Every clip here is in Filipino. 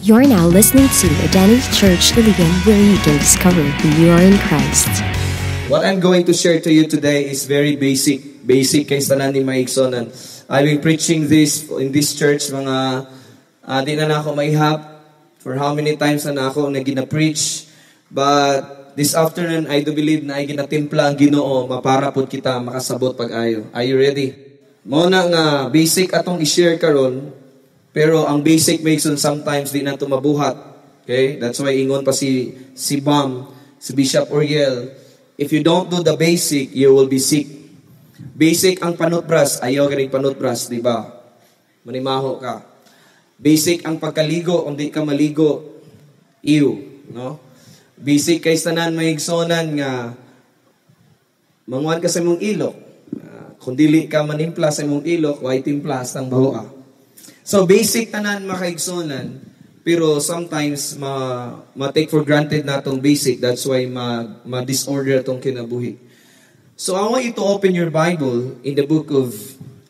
You're now listening to Identity Church Iligan, where you can discover who you are in Christ. What I'm going to share to you today is very basic. Basic kay tanan ni Maigsonan. I've been preaching this in this church mga di na ako maihap for how many times na ako na gina-preach. But this afternoon, I do believe na ay ginatimpla ang Ginoo mapara pud kita makasabot pag-ayo. Are you ready? Mo na nga basic atong i-share karon. Pero ang basic Maigson sometimes di na ito mabuhat. Okay? That's why ingon pa si Bam, si Bishop Uriel, if you don't do the basic, you will be sick. Basic ang panutbras, ayaw ka rin panutbras, di ba? Manimaho ka. Basic ang pagkaligo, kung di ka maligo, no? Basic kay tanan Maigsonan nga manguan ka sa imong ilok. Kung dili ka manimpla sa imong ilok, why timpla hastang bahoa. So basic tanan makaigsonan, pero sometimes ma-take for granted na itong basic. That's why ma-disorder itong kinabuhi. So I want you to open your Bible in the book of,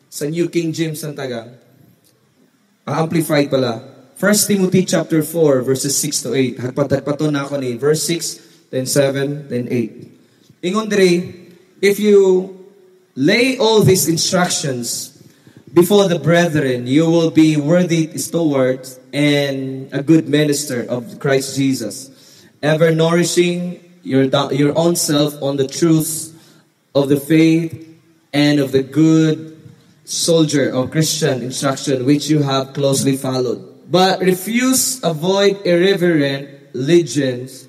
sa New King James ang taga, Amplified pala, 1 Timothy chapter 4, verses 6 to 8. Hagpat-hagpato na ako ni verse 6, then 7, then 8. Ingon diri, if you lay all these instructions before the brethren, you will be worthy stewards and a good minister of Christ Jesus, ever nourishing your own self on the truths of the faith and of the good soldier of Christian instruction which you have closely followed. But avoid irreverent legends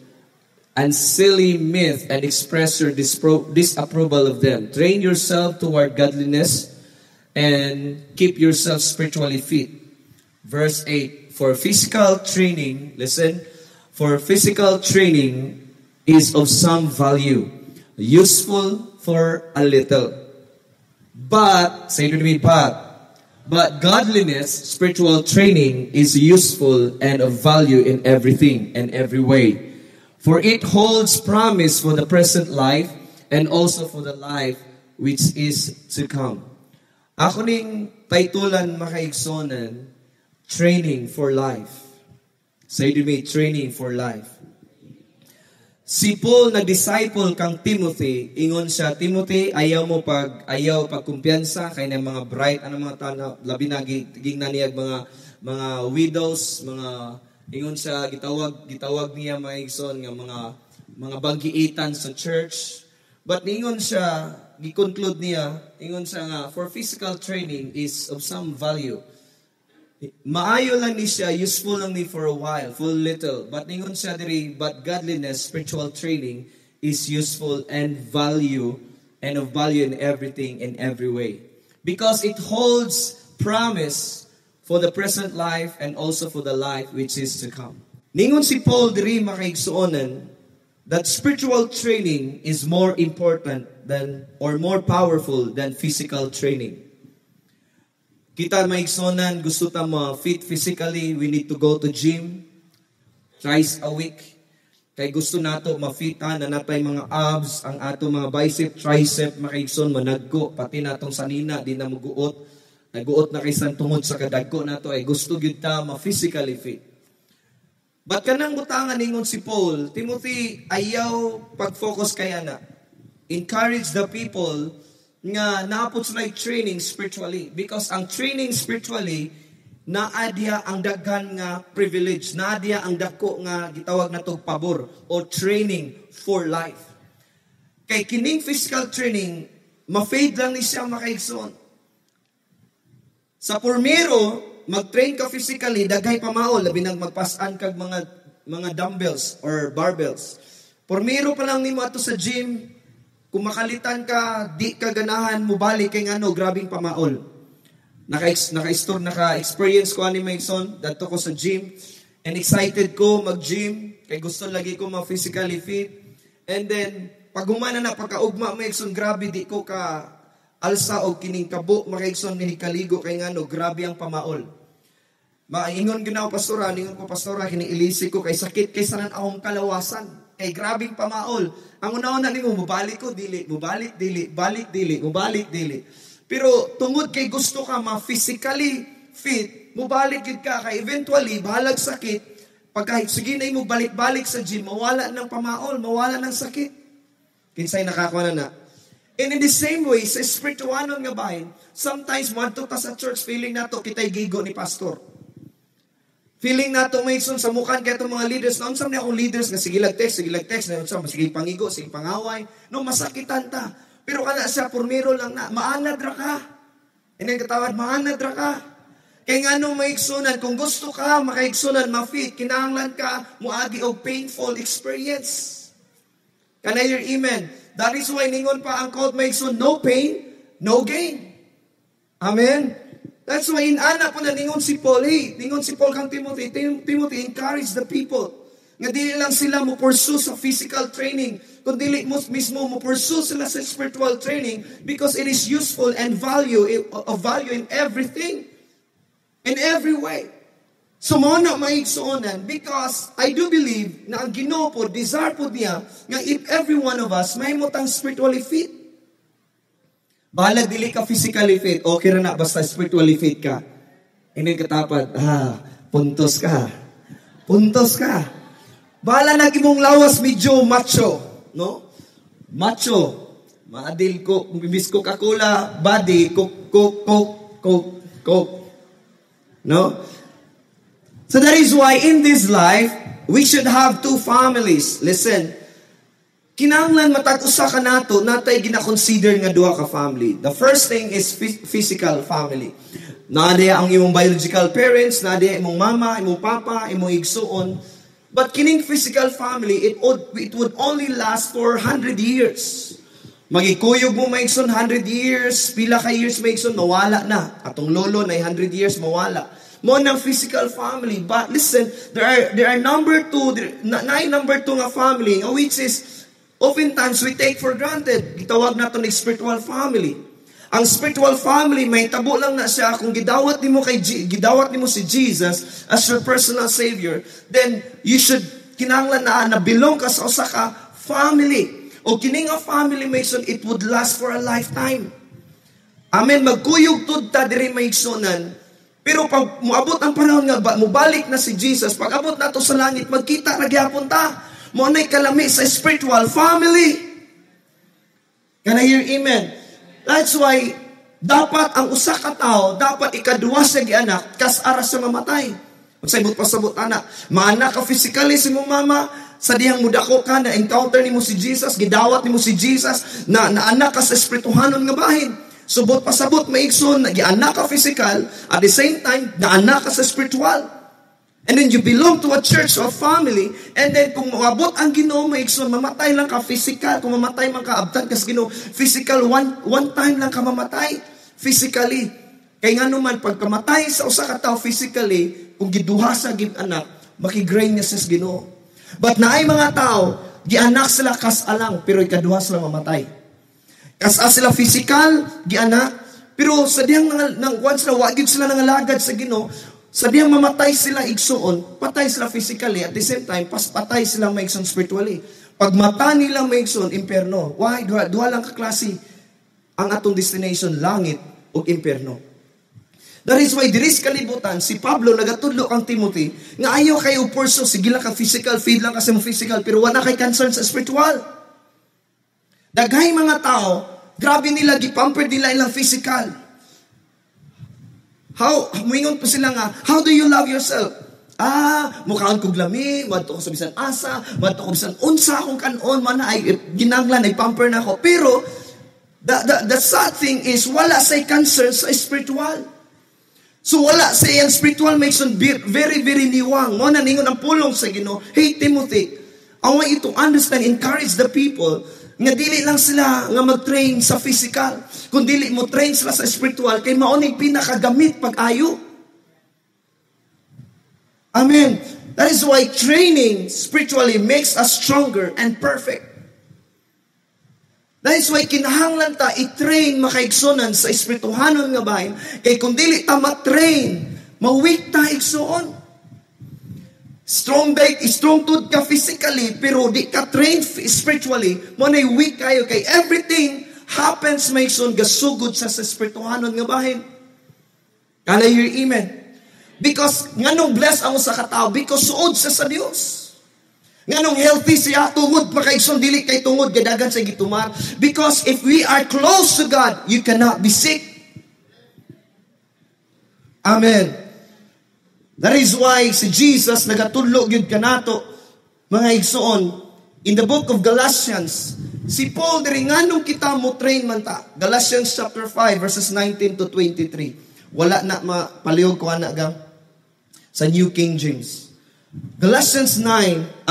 and silly myth and express your disapproval of them. Train yourself toward godliness and keep yourself spiritually fit. Verse 8, for physical training, listen, for physical training is of some value, useful for a little. But, say to me, but godliness, spiritual training is useful and of value in everything and every way. For it holds promise for the present life and also for the life which is to come. Ako ning titulan makaigsonan, training for life. Say to me, training for life. Si Paul nag-disciple kang Timothy, ingon siya, Timothy, ayaw pagkumpiyansa kay na mga bright, mga tanaw, labi na giging na niya mga widows, ingon siya, gitawag niya maigson nga mga banggiitan sa church. But ingon siya, gi-conclude niya, ingon siya nga, for physical training is of some value. Maayo lang ni siya, useful lang ni for a while, for little. But ingon siya diri, but godliness, spiritual training is useful and of value in everything, in every way. Because it holds promise for the present life and also for the life which is to come. Ningon si Paul diri makaigsuonan, that spiritual training is more important than or more powerful than physical training. Kita maigsonan, gusto ta ma-fit physically, we need to go to gym twice a week. Kay gusto nato ma-fitan na natay mga abs, ang ato mga bicep, tricep, makaigson, managko, pati natong sanina, di na maguot. Naguot na kay tungod sa kadagko nato, ay gusto gyud ta ma-physically fit. But kanang butangan ningon si Paul, Timothy, ayaw pag-focus kaya na. Encourage the people nga naapot sila training spiritually. Because ang training spiritually, naadya ang daghan nga privilege, naadya ang dako nga gitawag na tog pabor o training for life. Kay kining physical training, ma-fade lang ni siya makaigsoon. Sa pormero, mag-train ka physically, daghay pamaol, labi nang magpasan kag mga dumbbells or barbells. Pormero pa lang nimo ato sa gym, kung makalitan ka, di ka ganahan mo balik kay ngano, grabing pamaol. Naka-experience ko ani Mason, dato ko sa gym, and excited ko mag-gym, kay gusto lagi ko ma-physically fit. And then, pag humana na, pagkaugma Mason, grabe di ko ka alsa o kining kabo, makaigson ni kaligo kay ngano, grabe ang pamaol. Maingon ginaw pastora, kining ilisi ko kay sakit kay sanan akong kalawasan. Kay grabing pamaol. Ang una-una nimo mubalik ko dili, mubalik dili. Pero tungod kay gusto ka ma-physically fit, mubalik gid ka kay eventually bahalag sakit, Pagka sige na mo balik-balik sa gym, mawala ng pamaol, mawala ng sakit. Kinsay nakakuha na. And in the same way, sa spirituanon nga bahin, sometimes madto ta sa church, feeling nato kitay gigo ni pastor. Feeling nato may son sa mukhan kay itong mga leaders. Na unsam na akong leaders nga sige lag-text, na unsam, sige pangigo, sige pangaway. No, masakitan ta. Pero kana siya, pormiro lang na, maanad ra ka. And then katawad, maanad ra ka. Kaya nga nung maigsunan, kung gusto ka makaigsunan, ma-fit, kinahanglan ka, muagi og painful experience. Can I hear amen? That is why ningon pa ang quote maigsun, no pain, no gain. Amen? That's why inana po na ningon si Paul, ningon si Paul kang Timothy, Timothy, encourage the people. Nga dili lang sila mo pursue sa physical training, kundi mismo mo pursue sila sa spiritual training because it is useful and of value in everything. In every way. So mo na maigsuonan because I do believe na ang Ginoo po, desire po niya nga if every one of us may mutang spiritually fit. Bahala dili ka physically fit, okay ra na basta spiritually fit ka. Hindi katapad, puntos ka. Puntos ka. Bahala na imong lawas medyo macho, no? Macho. Maadil ko, bis Coca-Cola, body, coke. No? So that is why in this life, we should have two families. Listen, kinahanglan matag usa ka nato natay gina-consider nga duha ka family. The first thing is physical family. Naadiya ang imong biological parents, naadiya imong mama, imong papa, imong igsuon. But kining physical family, it would only last for 100 years. Magikuyog mo maigson 100 years, pila ka years maigson, mawala na. Atong lolo na 100 years, mawala. Mo ng physical family. But listen, there are number two nga family, which is, oftentimes we take for granted. Gitawag nato ng spiritual family. Ang spiritual family, may tabo lang na siya, kung gidawat nimo si Jesus as your personal Savior, then you should, kinahanglan na belong ka sa usa ka family. O kining a family mason, it would last for a lifetime. Amen. Magkuyog tud ta diri maigsunan. Pero pag moabot ang panahon nga mubalik na si Jesus, pag abot nato sa langit, magkita ra gyapon ta. Mo nay kalami sa spiritual family. Can I hear amen? That's why dapat ang usa ka tawo, dapat ikaduwa sa gianak kas aras sa mamatay. Magsabot pasabot anak. Maana ka physically si mong mama, sa dihang mudako ka, na-encounter ni mo si Jesus, gidawat ni mo si Jesus, na anak ka sa espirituhanon nga bahin. Subot pasabot, maigsoon, nag-anak ka physical, at the same time, na-anak ka sa spiritual. And then you belong to a church or family, and then kung maabot ang Ginoo, maigsoon, mamatay lang ka physical, kung mamatay man ka, abtan ka sa Ginoo, physical, one time lang ka mamatay, physically. Kaya nga naman, pagkamatay sa usa ka tao physically, kung giduha sa anak, makigrain niya sa Ginoo. But naay mga tao, gianak sila kas-alang, pero ikaduha sila mamatay. Kas-a sila physical, gianak, pero sa diyang once na wagid sila nangalagad sa Ginoo, sa diyang mamatay sila igsuon, patay sila physically, at the same time, patay sila maigsoon spiritually. Pag mata nila maigsoon, imperno. Why? Duha lang kaklase ang atong destination, langit o imperno. That is why diris kalibutan, si Pablo nagatudlo kang Timothy, nga ayaw kayo pursue, sige lang ka physical, feed lang kasi mo physical, pero wala kay concern sa spiritual. Daghay mga tao, grabe nila, gipamper nila ilang physical. Muingon po sila nga, how do you love yourself? Mukhaan kong lami, madto ko sa bisan asa, madto ko bisan unsa akong kanon, man ay ginanglan, ay pamper na ako. Pero, the sad thing is, wala say concern sa spiritual. So wala sa iyang spiritual makes very, very niwang. Mo na ningon ang pulong sa Ginoo. Hey Timothy, I want you to understand, encourage the people, nga dili lang sila nga mag-train sa physical, kung dili mo train sila sa spiritual, kay maoning pinakagamit pag-ayo. Amen. That is why training spiritually makes us stronger and perfect. That is why kinahanglan ta i-train makaigsunan sa espirituhanon nga bahin. Kay kung dili ta ma-train, ma-weak ta igsuon. Strong tud ka physically, pero di ka train spiritually, mo na weak kayo. Kay everything happens maigsuon gasugod sa espirituhanon nga bahin. Can I hear amen? Because nganong bless ang usa ka tawo? Because suod siya sa Dios. Nganong healthy siya, tungod pa kay son dili kay tungod gadagan sa gitumar. Because if we are close to God, you cannot be sick. Amen. That is why si Jesus nagatudlo gyud kanato mga igsoon in the book of Galatians. Si Paul diri nganong kita mo train man ta. Galatians chapter 5 verses 19 to 23. Wala na mapalihog ko ana gang sa New King James. Galatians 5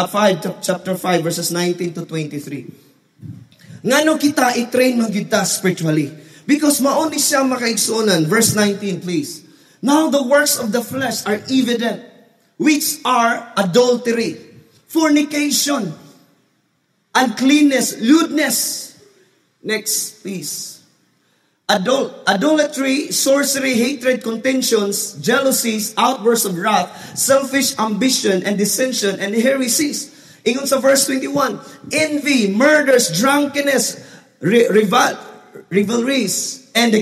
chapter 5 verses 19 to 23. Ngano kita i-train man gyud ta spiritually? Because mao ni siya makaigsuonan. Verse 19 please. Now the works of the flesh are evident, which are adultery, fornication, uncleanness, lewdness. Next please. Idolatry, sorcery, hatred, contentions, jealousies, outbursts of wrath, selfish ambition, and dissension, and heresies. Ingon sa verse 21, envy, murders, drunkenness, rivalries, and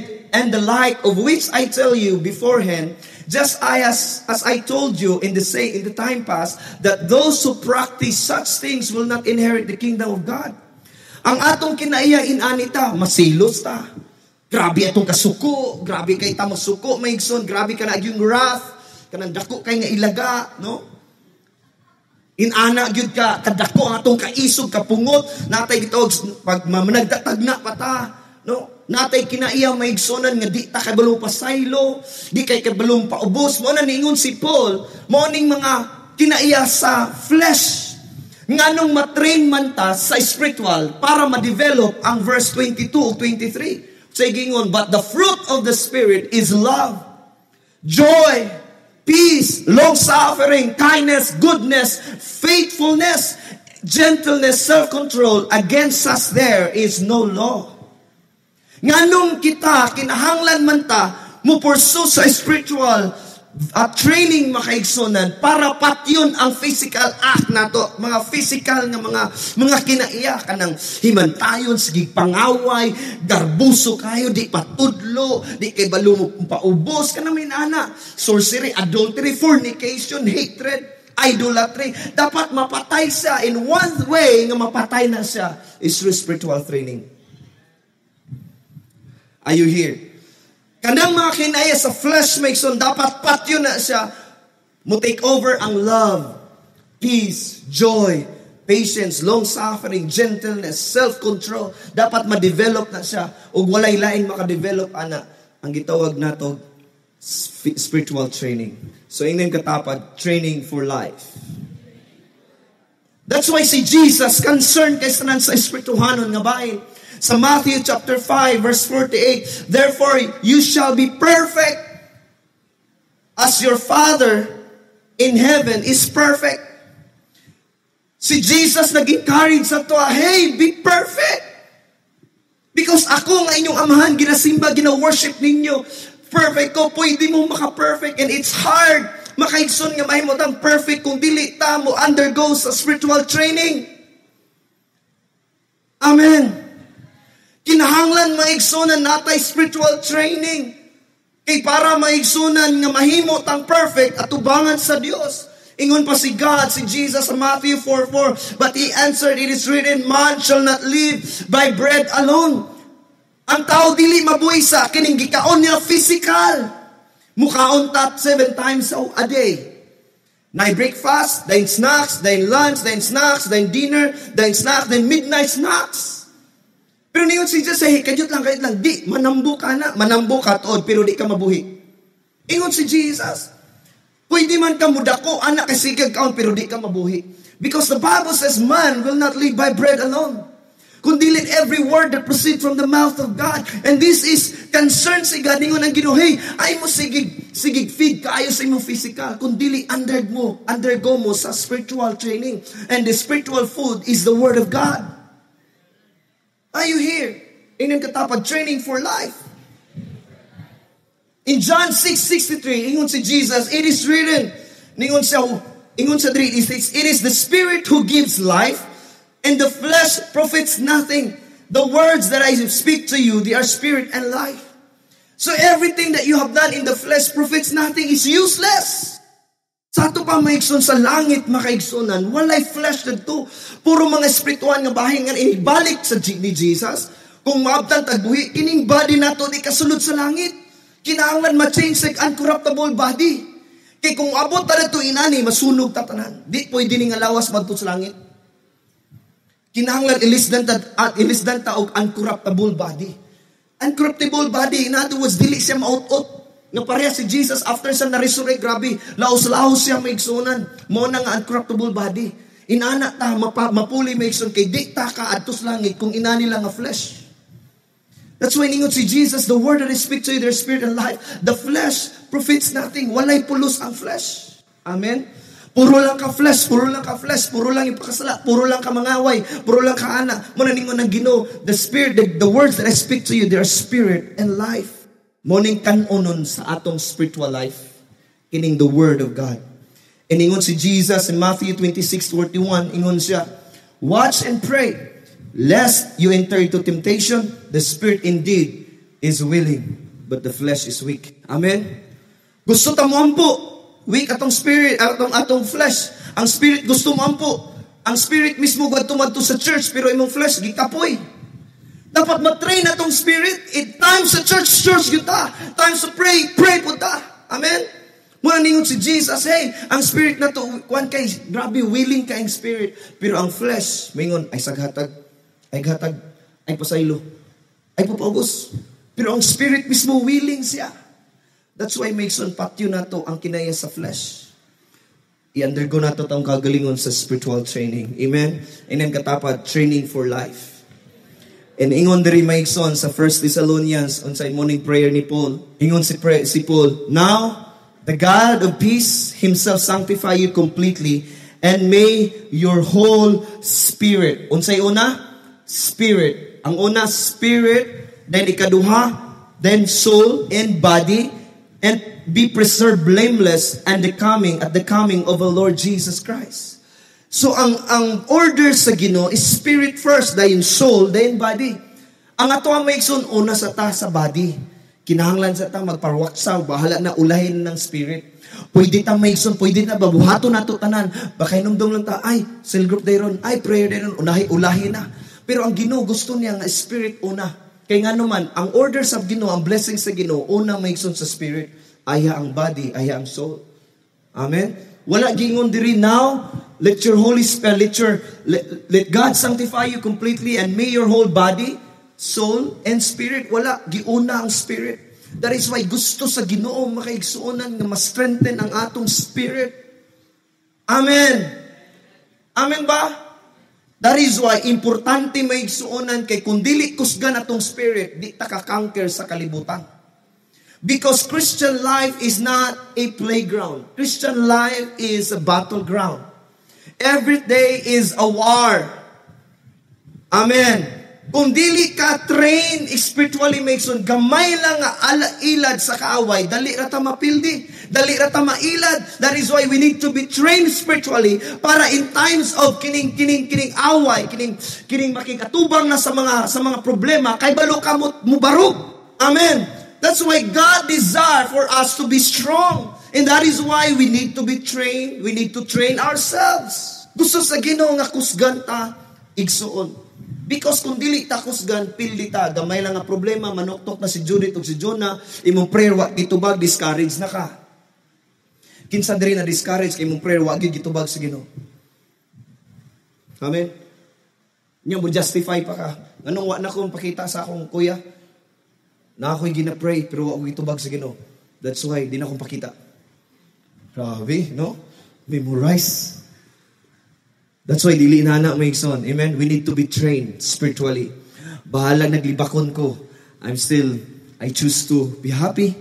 the like, of which I tell you beforehand, just as I told you in the time past, that those who practice such things will not inherit the kingdom of God. Ang atong kinaiya inanita, masilos ta. Grabe atong kasuko, grabe kay ta masuko, maigson, grabe ka na yung wrath, kanang dako kay nga ilaga, no? Inana gyud ka, kadako ang atong kaisog, kapungot, natay gitog pag managdatagna pa ta, no? Natay kinaiya maigsonan nga di ta kay balong pasaylo, di kay balong paubos. Mo na niingon si Paul, mo ning mga kinaiya sa flesh. Nganong matrain man ta sa spiritual para ma-develop ang verse 22 o 23. Saying on, but the fruit of the Spirit is love, joy, peace, long-suffering, kindness, goodness, faithfulness, gentleness, self-control. Against us there is no law. Nganong kita, kinahanglan man ta, mo pursue sa spiritual training makaigsonan para patyon ang physical act nato, mga physical nga mga kinaiya kanang himantayon, sige pangaway, garbuso kayo, di patudlo, di kay balo mo paubos kanang minana, sorcery, adultery, fornication, hatred, idolatry. Dapat mapatay siya. In one way nga mapatay na siya is through spiritual training. Are you here? Kanang mga kinaya sa flesh mason, dapat patyo na siya. Mo take over ang love, peace, joy, patience, long-suffering, gentleness, self-control. Dapat ma-develop na siya. O walay laing makadevelop, ana. Ang gitawag nato spiritual training. So, ingin katapad, training for life. That's why si Jesus concerned kay sanan sa espirituhanon nga bahin. Sa Matthew chapter 5 verse 48, therefore you shall be perfect as your Father in heaven is perfect. Si Jesus nag-encourage sa to, hey, be perfect. Because ako nga inyong amahan, ginasimba, gina-worship ninyo. Perfect ko, pwede mo maka-perfect. And it's hard makaigson nga mahimutang perfect kung dili ta mo undergo sa spiritual training. Amen. Kinahanglan maigsunan natay spiritual training. Kay para maigsunan nga mahimot ang perfect at tubangan sa Dios. Ingon pa si God, si Jesus sa Matthew 4:4, but he answered, it is written, man shall not live by bread alone. Ang tao dili mabuhay sa kining gikaon niya physical. Mukaon tat 7 times a day. Nay breakfast, then snacks, then lunch, then snacks, then dinner, then snacks, then midnight snacks. Pero niyon si Jesus say, kayot lang, di, manambo ka tood, pero di ka mabuhi. Ingon si Jesus, pwede man ka mudako, anak kasigag kaon, pero di ka mabuhi. Because the Bible says, man will not live by bread alone. Kundi let every word that proceed from the mouth of God. And this is concern si God, ingon ang Ginoo, hey, ay mo sigig feed ka, ayo sa imong physical, kundi undergo mo sa spiritual training. And the spiritual food is the Word of God. Are you here? Inyong katapad, training for life. In John 6:63, ingon si Jesus, it is written, ingon sa it is the Spirit who gives life, and the flesh profits nothing. The words that I speak to you, they are spirit and life. So everything that you have done in the flesh profits nothing, is useless. Sa ato pa maigsoon sa langit, makaigsunan, walay flesh na to. Puro mga espirituan nga bahin nga inibalik sa ni Jesus. Kung maabtan tagbuhi, kining body na to di kasulod sa langit. Kinahanglan ma-change sa uncorruptible body. Kaya kung abot na to inani, masunog tatanan. Di pwede ni nga lawas madto sa langit. Kinahanglan ilisdan ta og uncorruptible body. Uncorruptible body, in other words, dili siya maut-ut. Nga pareha si Jesus after sa na-resurrect, grabe, laos-laos siya maigsunan. Mo na nga uncorruptible body. Inana ta, mapuli maigsun kay di ta ka adtos langit kung inani lang nga flesh. That's why ningon si Jesus, the word that I speak to you, their spirit and life. The flesh profits nothing. Walay pulos ang flesh. Amen? Puro lang ka flesh, puro lang ka flesh, puro lang ipakasala, puro lang ka mangaway, puro lang ka ana. Muna ningon ng Ginoo, the spirit, the words that I speak to you, they are spirit and life. Morning kanonon sa atong spiritual life, kining the word of God. And ingon si Jesus in Matthew 26:41, ingon siya, watch and pray, lest you enter into temptation. The spirit indeed is willing, but the flesh is weak. Amen? Gusto ta mo ampo, weak atong spirit, atong flesh. Ang spirit gusto mo ampo. Ang spirit mismo tumadto sa church, pero imong flesh gikapoy. Dapat matrain na tong spirit. Times sa church yun ta. Times to pray po ta. Amen? Muna ningon si Jesus, hey, ang spirit na to, kuan kay, grabe, willing ka ang spirit. Pero ang flesh, mingon, ay saghatag, ay pasaylo, ay papaugos. Pero ang spirit mismo, willing siya. That's why Mason patyo na to ang kinaya sa flesh. I-undergo na to ang kagalingon sa spiritual training. Amen? And then katapad, training for life. And ingon diri maigsoon sa 1 Thessalonians unsay morning prayer ni Paul. Ingon si Paul, now the God of peace himself sanctify you completely, and may your whole spirit. Unsay una? Spirit. Ang una spirit, then ikaduha, then soul and body, and be preserved blameless at the coming of our Lord Jesus Christ. So, ang order sa Ginoo is spirit first, then soul, then body. Ang ato ang maigsoon, una sa ta sa body. Kinahanglan sa ta magparwaksaw, bahala na ulahin ng spirit. Pwede ta maigsoon, pwede na babuhato na to tanan. Baka inumdum lang ta, ay, cell group dayron, ay, prayer dayron, ulahin na. Pero ang Ginoo gusto niya nga spirit una. Kaya nga naman, ang order sa Ginoo, ang blessing sa Ginoo, una maigsoon sa spirit. Aya ang body, aya ang soul. Amen? Wala gingon diri now, let your Holy Spirit, let God sanctify you completely, and may your whole body, soul, and spirit. Wala, giuna ang spirit. That is why gusto sa Ginoo makaigsuonan nga ma-strengthen ang atong spirit. Amen. Amen ba? That is why importante maigsuonan kay kung dili kusgan atong spirit, di ta ka-conquer sa kalibutan. Because Christian life is not a playground. Christian life is a battleground. Every day is a war. Amen. Kung dili ka train spiritually, Mason, gamay lang nga alailad sa kaaway, dali rata mapildi, dali rata mailad. That is why we need to be trained spiritually para in times of kining away, kining makikatubang na sa mga problema, kay balo ka mo barug. Amen. That's why God desires for us to be strong. And that is why we need to be trained. We need to train ourselves. Gusto sa Ginoo nga kusgan ta, igsuon. Because kung dili ta kusgan, pildi ta, gamay lang nga problema, manuktok na si Judith o si Jonah, imong prayer, wag gitubag, discourage na ka. Kinsa diri na discourage, kay imong prayer, wag gitubag sa Ginoo. Amen? Nya mo justify pa ka. Anong wa na kong pakita sa akong kuya? Na ako'y gina-pray, pero ako itubag sa Ginoo. That's why, di na akong pakita. Grabe, no? Memorize. That's why, dili na na maigsoon. Amen? We need to be trained spiritually. Bahalang naglibakon ko, I choose to be happy.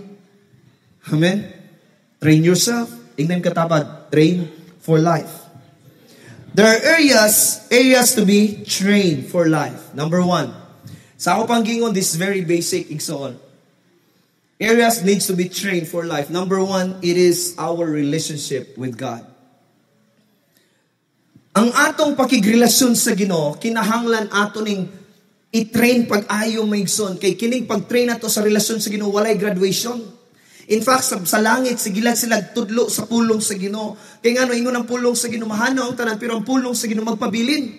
Amen? Train yourself. Ingnan katapad, train for life. There are areas to be trained for life. Number 1. Sa ako pang gingon, this is very basic, igsoon. Areas needs to be trained for life. Number 1, it is our relationship with God. Ang atong pakigrelasyon sa Ginoo, kinahanglan ato ning I-train pag-ayo maigsoon. Kay kining pag-train nato sa relasyon sa Ginoo walay graduation. In fact, sa langit, sigilag sila tudlo sa pulong sa Ginoo. Kaya nga, no, ingon ang pulong sa Ginoo, mahano ang tanan, pero ang pulong sa Ginoo magpabilin.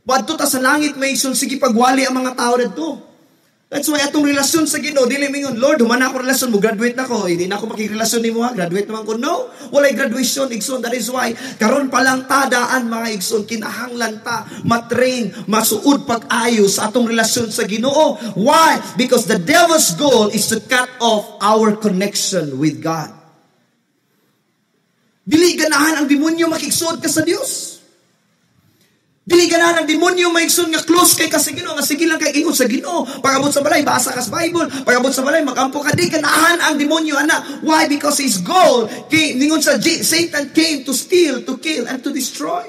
Wadto ta sa langit, may isun, sige pagwali ang mga tao dito. That's why atong relasyon sa Ginoo, dili mingon, Lord, humana ako relasyon mo, graduate na ko, hindi na ako makikrelasyon ni mo, graduate naman ko. No, walay graduation, igsoon. That is why, karon pa lang tadaan, mga igsoon, kinahanglan ta, matrain, masuod pag-ayo sa atong relasyon sa Ginoo. Why? Because the devil's goal is to cut off our connection with God. Dili ganahan ang demonyo makigsuod ka sa Dios. Dili ganahan ang demonyo maigsoon nga close kay ka sa Ginoo, nga sige lang kay ingon sa Ginoo. Pagabot sa balay, basa ka sa Bible. Pagabot sa balay, magampo ka. Di ganahan ang demonyo, ana. Why? Because his goal, ningon sa Satan came to steal, to kill, and to destroy.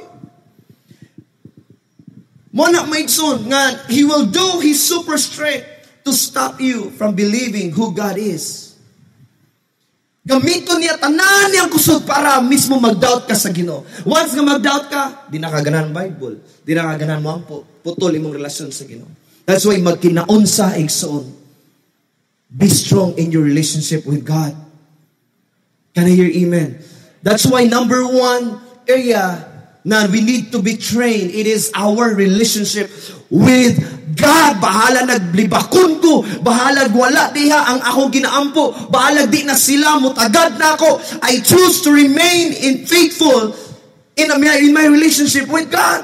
Mo na maigsoon nga he will do his super strength to stop you from believing who God is. Gamiton niya tanan niyang kusog para mismo mag-doubt ka sa Ginoo. Once nga mag-doubt ka, di na kaganan Bible. Di na kaganan mo ang putol imong relasyon sa Ginoo. That's why magkinaon sa igsoon. Be strong in your relationship with God. Can I hear amen? That's why number one area na we need to be trained, it is our relationship with God. Bahala naglibakon ko, bahala wala diha ang akong ginaampo, bahala di na sila mutagad na ako. I choose to remain faithful in my relationship with God.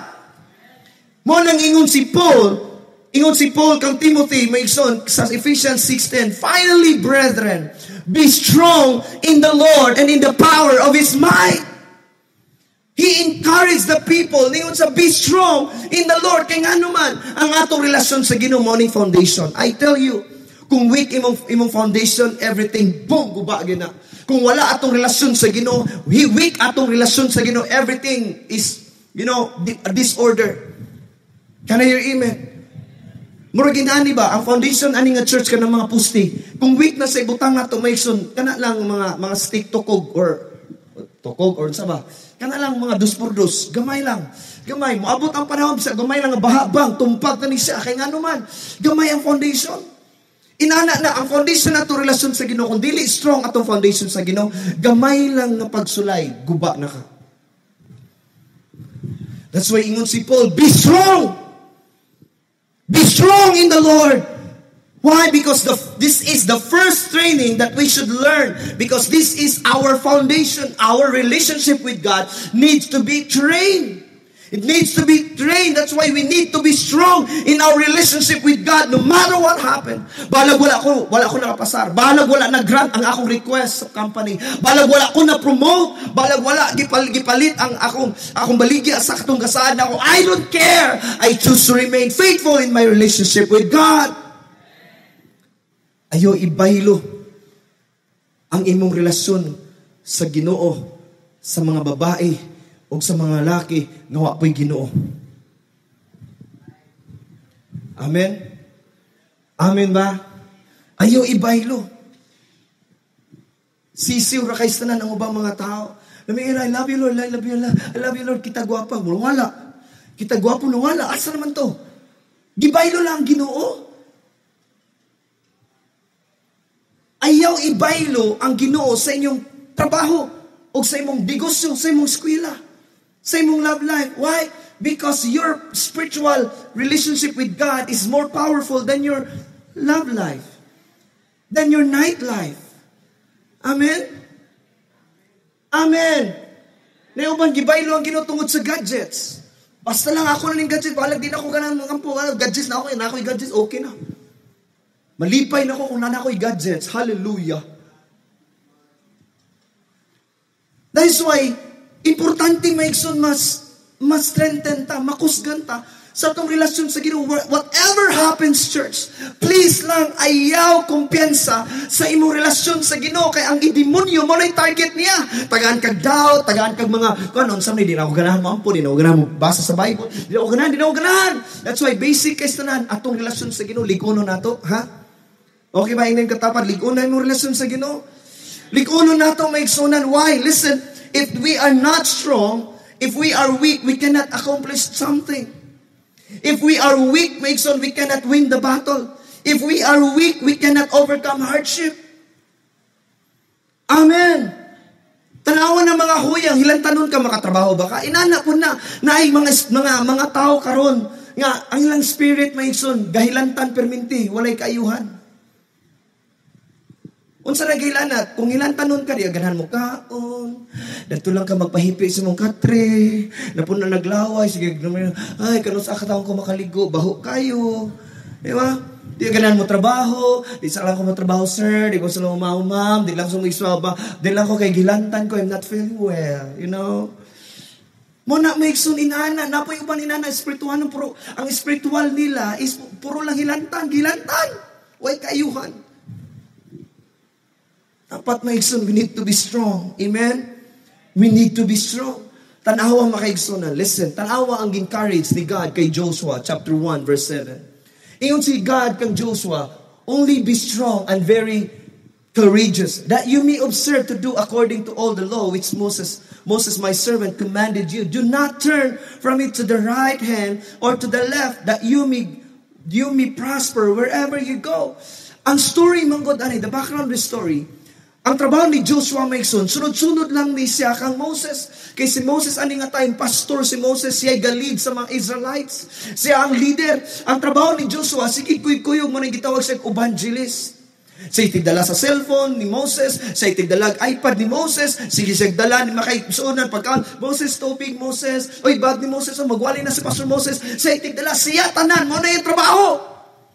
Mo nang ingon si Paul kang Timothy, maigsoon sa Ephesians 6:10, finally, brethren, be strong in the Lord and in the power of His might. He encouraged the people, ningon sa be strong in the Lord. Kaya nga naman, ang atong relasyon sa Ginoo mo ning foundation. I tell you, kung weak imong foundation, everything, boom, guba gina. Kung wala atong relasyon sa Ginoo, weak atong relasyon sa Ginoo, everything is, a disorder. Can I hear amen? Murag inani ba, ang foundation ani nga church ka ng mga pusti. Kung weak na sa ibutang na tumation, kana lang mga stick tukog or sa ba? Kana lang mga 2x2, gamay lang. Gamay, moabot ang panahon sa gamay lang nga bahabang, tumpag na ni siya. Kaya nga naman, gamay ang foundation. Inana na, ang foundation na ito relasyon sa Ginoo. Kung dili strong atong foundation sa Ginoo, gamay lang nga pagsulay, guba na ka. That's why ingon si Paul, be strong! Be strong in the Lord! Why? Because this is the first training that we should learn. Because this is our foundation. Our relationship with God needs to be trained. It needs to be trained. That's why we need to be strong in our relationship with God no matter what happened. Balag wala ko nakapasar. Balag wala na-grant ang akong request sa company. Balag wala ko na-promote. Balag wala gipalit ang akong baligya sa katong gasaan ako. I don't care. I choose to remain faithful in my relationship with God. Ayaw ibaylo ang imong relasyon sa Ginoo sa mga babae o sa mga lalaki nga wa po'y Ginoo. Amen? Amen ba? Ayaw ibaylo. Sisiw ra kay tanan ang ubang mga tao. I love you Lord, I love you Lord, I love you Lord, kita gwapa, wala. Kita gwapo wala. Asa naman to? Gibaylo lang Ginoo. Ayaw ibaylo ang Ginoo sa inyong trabaho o sa imong negosyo, sa imong eskwela, sa imong love life. Why? Because your spiritual relationship with God is more powerful than your love life, than your night life. Amen? Amen. Nayoban, gibaylo ang Ginoo tungod sa gadgets. Basta lang ako na ng gadget, balag din ako ganang gadgets na ako, ako'y gadgets, okay na. Malipay na ko kung nana ko'y gadgets. Hallelujah. That is why, importante maigsoon mas strengthen ta, makusgan ta sa itong relasyon sa Ginoo. Whatever happens, church, please lang ayaw kumpiyansa sa imong relasyon sa Ginoo. Kaya ang demonyo mo na'y target niya. Tagaan kag doubt, tagaan kag mga, di na ako ganahan mo ampo, di na ako ganahan mo basa sa Bible, di na ako ganahan. That's why basic kayo tanan, atong relasyon sa Ginoo, likuno na to, ha? Okay ba yung katapat? Ligunan mo relasyon sa Ginoo. Ligunan nato maigsunan. Why? Listen, if we are not strong, if we are weak, we cannot accomplish something. If we are weak, Mason, we cannot win the battle. If we are weak, we cannot overcome hardship. Amen. Tanawan ng mga huyang, hilantanon ka makatrabaho ba ka? Inana po na ay mga tao karon nga ang ilang spirit, Mason, gahilantan perminti, walay kaayuhan. Unsa ra gilanat, kung hilantanon ka diya ganahan mo kaon, dadto lang ka magpahipi sa mong katre, na po na naglaway, sige, ay, kanus akataon ko makaligo, baho kayo. Di ba? Di ganahan mo trabaho, di sa lang ko mo trabaho, sir, di ko sa lang ma'am, di lang sa mga iswaba, di lang ko kay gilantan ko, I'm not feeling well, you know? Muna may sun inana, napo yung uban inana, espiritual, ang spiritual nila is puro lang gilantan, way kaayuhan. Dapat maigsoon, we need to be strong. Amen? We need to be strong. Tanawa makaigsoon. Listen, tanawa ang encourage ni God kay Joshua, chapter 1, verse 7. Ingon si God kang Joshua, only be strong and very courageous, that you may observe to do according to all the law which Moses my servant commanded you. Do not turn from it to the right hand or to the left, that you may prosper wherever you go. Ang story, manggod, the background of the story, ang trabaho ni Joshua Mason, sunod-sunod lang ni siya kang Moses. Kay si Moses, ani nga tayong pastor, si Moses, siya ay galid sa mga Israelites. Siya ang leader. Ang trabaho ni Joshua, sige kuy-kuyog mo na gitawag siya evangelist. Siya itigdala sa cellphone ni Moses, siya itigdala iPad ni Moses, sige siya igdala ni makaisunan pagkaan, Moses, tubig, Moses, oy, bag ni Moses, magwali na si Pastor Moses, siya itigdala, siya tanan, mo na yung trabaho.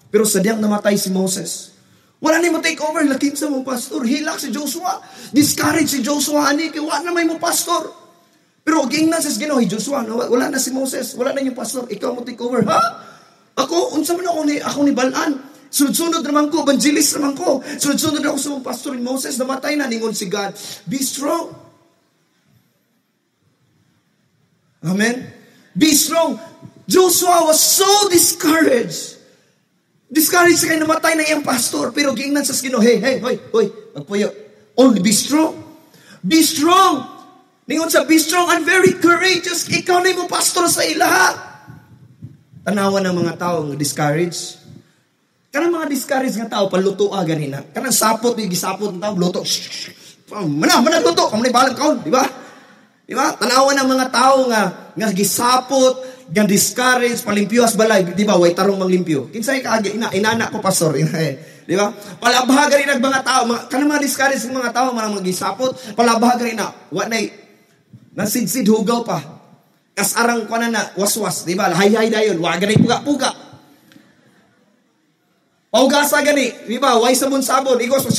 Pero sadyang namatay si Moses. Wala na mo take over, lakim sa mong pastor. Hilak si Joshua. Discourage si Joshua. Ani, kaya wala na may mong pastor. Pero gingnan sa Ginoo, Joshua, wala na si Moses. Wala na yung pastor. Ikaw mo take over. Ha? Ako, unsa man ako ni Balaan. Sunod-sunod naman ko, evangelist naman ko. Sunod-sunod ako sa mong pastor ni Moses. Namatay na, ningon si God. Be strong. Amen? Be strong. Joshua was so discouraged. Discouraged sa kayo namatay na iyang pastor. Pero giingnan sa Ginoo, hey, hoy, magpuyo. Only be strong. Be strong. Ningon sa be strong and very courageous. Ikaw na mo pastor sa ilaha. Tanawan ng mga tao nga discouraged. Kanang mga discouraged nga tao, palutoa ganina. Kanang sapot, gisapot ng tao, luto. Mana luto, kamu na ibalang kaon, di ba? Di ba? Tanawan ng mga tao nga gisapot, gan discourage, palimpiwas balay, di ba? Way tarong manglimpyo. Kinsay kaagi inana ko pastor, di ba? Palabahaga rin ang mga tao, kanang mga discourage ng mga tao, mga magisapot, palabahaga rin na, what na, nasidsid hugaw pa. Kasarang ko na waswas, di ba? Hay-hay dayon, waga na puga-puga. Paugasa gani, di ba? Way sabon-sabon, igos,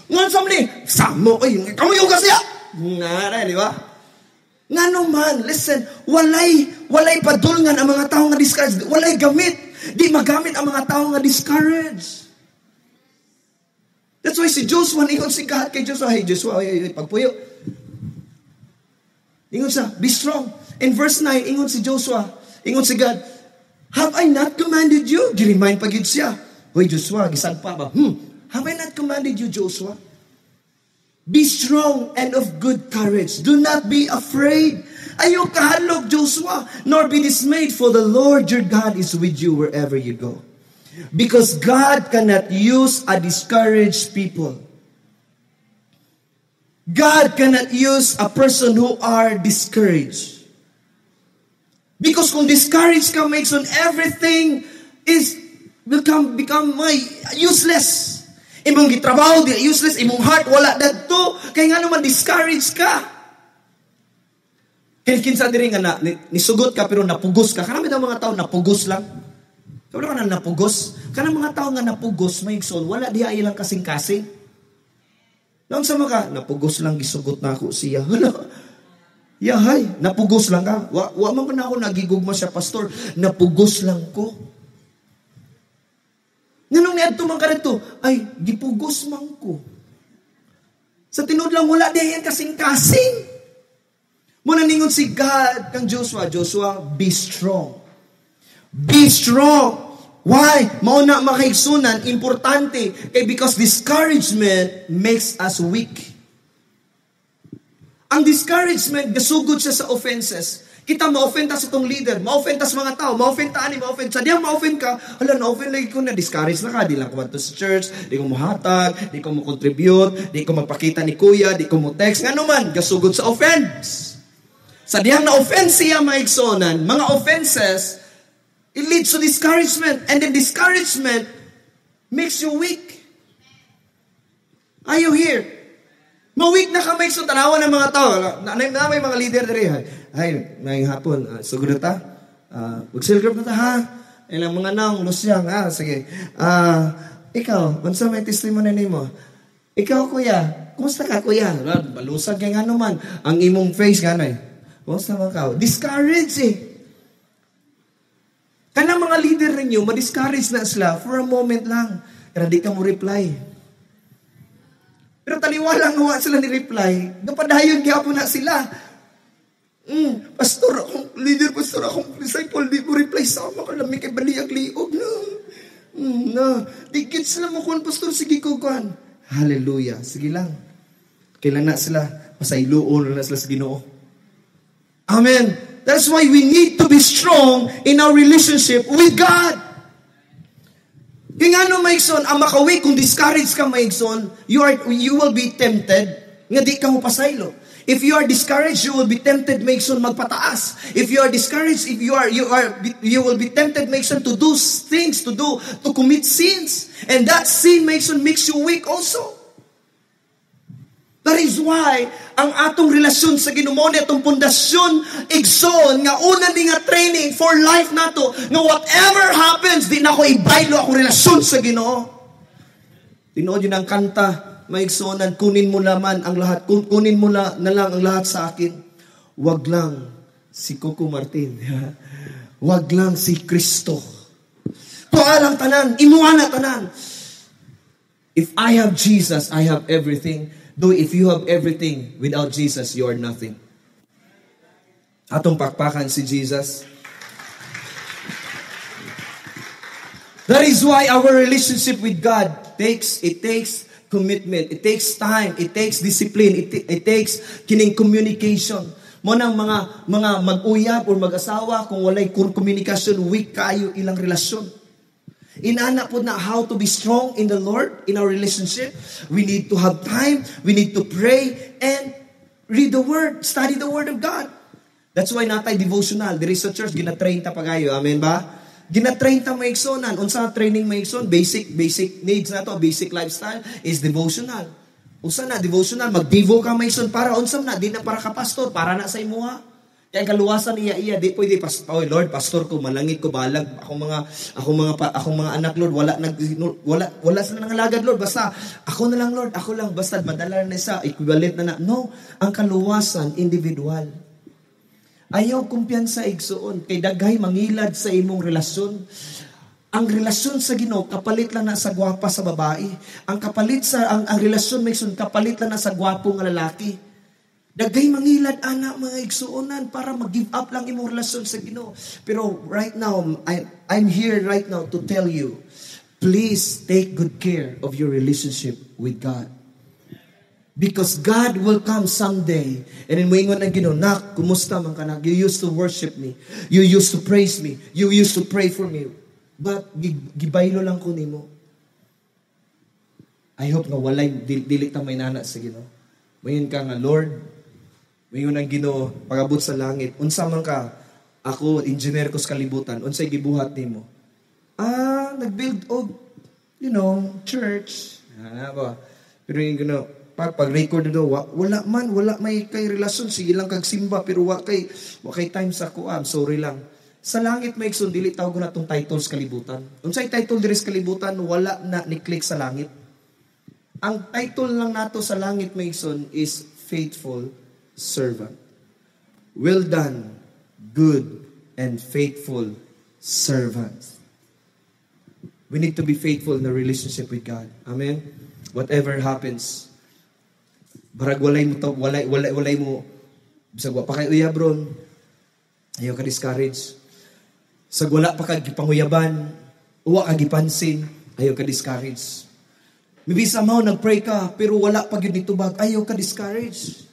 ngon samli, samo, kamu yung ugas niya. Nga di ba? Nga naman, listen, walay padulngan ang mga tao nga discouraged. Walay gamit. Di magamit ang mga tao nga discouraged. That's why si Joshua, ingon si God kay Joshua, hey Joshua, pagpuyo. Ingon siya, be strong. In verse 9, ingon si Joshua, ingon si God, have I not commanded you? Gi-remind pag yun siya. Hoy Joshua, gisagpa ba? Have I not commanded you, Joshua? Be strong and of good courage. Do not be afraid. Ayaw kahalog, Joshua, nor be dismayed, for the Lord your God is with you wherever you go. Because God cannot use a discouraged people. God cannot use a person who are discouraged. Because kung discouraged ka, makes on everything is become useless. Imong gitrabaho, di useless. Imong heart, wala dadto. Kaya nga naman, discouraged ka. Kinsa diri nga nisugot ka, pero napugos ka. Karami daw mga tao, napugos lang. Kaya ka na napugos. Karami mga tao nga napugos, may igsoon, wala diya ilang kasing-kasing. Noong sa mga, napugos lang, gisugot na ako siya. Hala, yahay, napugos lang ka. Wa man na ako nagigugma siya, pastor. Napugos lang ko. Nganong niadto man ka rito? Ay, gipugos man ko. Sa tinod lang, wala diyan kasing-kasing. Muna ningon si God kang Joshua, be strong. Be strong. Why? Mauna makaigsunan, importante. Because discouragement makes us weak. Ang discouragement, gasugod siya sa offenses. Kita ma-offend ta sa itong leader, ma-offend ta sa mga tao, ma-offend ta ani, ma-offend. Sa diyang ma-offend ka, na-offend lagi ko na, discourage na ka, di lang ko sa church, di ko muhatag, di ko mo-contribute, di ko magpakita ni kuya, di ko mo-text, nga naman, gasugod sa offense. Sa diyang na-offend siya, maigsonan, mga offenses, it leads to discouragement, and then discouragement makes you weak. Are you here? Ma-weak na ka, maigsonan, tanawan ng mga tao, na may mga leader diri, ay, ngayong hapon, sugod na ta? Mag-celebrate na ta, ha? Ilang mga naong, lusyang, sige. Ikaw, mansa may testimony mo? Ikaw, kuya, kumusta ka, kuya? Balusag kaya nga naman. Ang imong face, gano'y. Kumusta mo ka? Discourage eh. Kanang mga leader ninyo, ma-discourage na sila for a moment lang. Kaya di ka mo reply. Pero taliwalang huwa sila ni reply. Napadayon kaya po na sila. Pastor, akong leader, pastor, akong disciple, di mo reply sama ka lang, may kabaliyag liog na. Dikit sila mo kung pastor, sige ko kuhan. Hallelujah, sige lang. Kailan na sila, masailoon na sila sa Ginoo. Amen. That's why we need to be strong in our relationship with God. Kaya nga no, maigson, ang makawi, kung discouraged ka, maigson, you will be tempted, nga di ka mo pasaylo. If you are discouraged, you will be tempted, maigson, magpataas. If you are discouraged, you will be tempted, maigson, to do things, to commit sins. And that sin, maigson, makes you weak also. That is why, ang atong relasyon sa Ginoo, atong pundasyon, igsoon, nga una ni nga training for life nato, nga whatever happens, di na ako ibaylo akong relasyon sa Ginoo. Tinood yun ang kanta, maigsonan, kunin mo naman ang lahat, kunin mo na lang ang lahat sa akin. Wag lang si Coco Martin. Wag lang si Kristo. Tualang tanan, imuana tanan. If I have Jesus, I have everything. Though if you have everything without Jesus, you are nothing. Atong pakpakan si Jesus. That is why our relationship with God takes commitment, it takes time, it takes discipline, it takes kining communication. Mo nang mga mag-uyab or mag-asawa kung walay communication, weak kayo ilang relasyon. Inana po na how to be strong in the Lord, in our relationship. We need to have time, we need to pray, and read the Word, study the Word of God. That's why natay devotional. There is a church, gina-train ta pagayo. Amen ba? Gina-train ta maigsonan. Unsa training maigson? Basic needs na to, basic lifestyle is devotional. Unsa na devotional? Mag-devo ka maigson para unsa na, di na para ka pastor, para na sa imuha. Kaya kaluwasan iya di pwede Lord, pastor ko, malangit ko, balag akong mga anak, Lord, wala sa nang alagad, Lord, basta ako na lang, Lord, ako lang, basta madala na sa equivalent na. No, ang kaluwasan individual. Ayaw kumpiyansa igsuon kay daghay mangilad sa imong relasyon. Ang relasyon sa Ginoo kapalit lang na sa gwapa sa babae. Ang relasyon may kapalit lang na sa gwapo nga lalaki. Dagay mangilad ana mga igsuonan para mag-give up lang imong relasyon sa Ginoo. Pero right now, I'm here right now to tell you, please take good care of your relationship with God. Because God will come someday. And then moingon ang Ginoo, nak, kumusta man ka na? You used to worship me. You used to praise me. You used to pray for me. But gibaylo lang ko nimo. I hope nga walay dili ta may nana sa Ginoo. Moingon ka nga, Lord, mayon ang Ginoo pagabot sa langit. Unsa man ka? Ako engineer ko sa kalibutan. Unsay gibuhat nimo? Nagbuild og church. Ba? Pero yung Ginoo pag-record do wala may kay relasyon, sige lang kag simba pero wa kay time sa kuan. Sorry lang. Sa langit may igsoon dili tawag na tong titles kalibutan. Unsay title diri sa kalibutan wala na ni-click sa langit. Ang title lang nato sa langit may igsoon is faithful servant. Well done, good and faithful servant. We need to be faithful in a relationship with God. Amen. Whatever happens, barag walay mo bisag wa pa kay uyabron, ayaw ka discourage. Sag wala pa kag gipanguyaban, uwa ka gipansin, ayaw ka discourage. Maybe somehow nagpray ka pero wala pa gyud nitubag, ayaw ka discourage.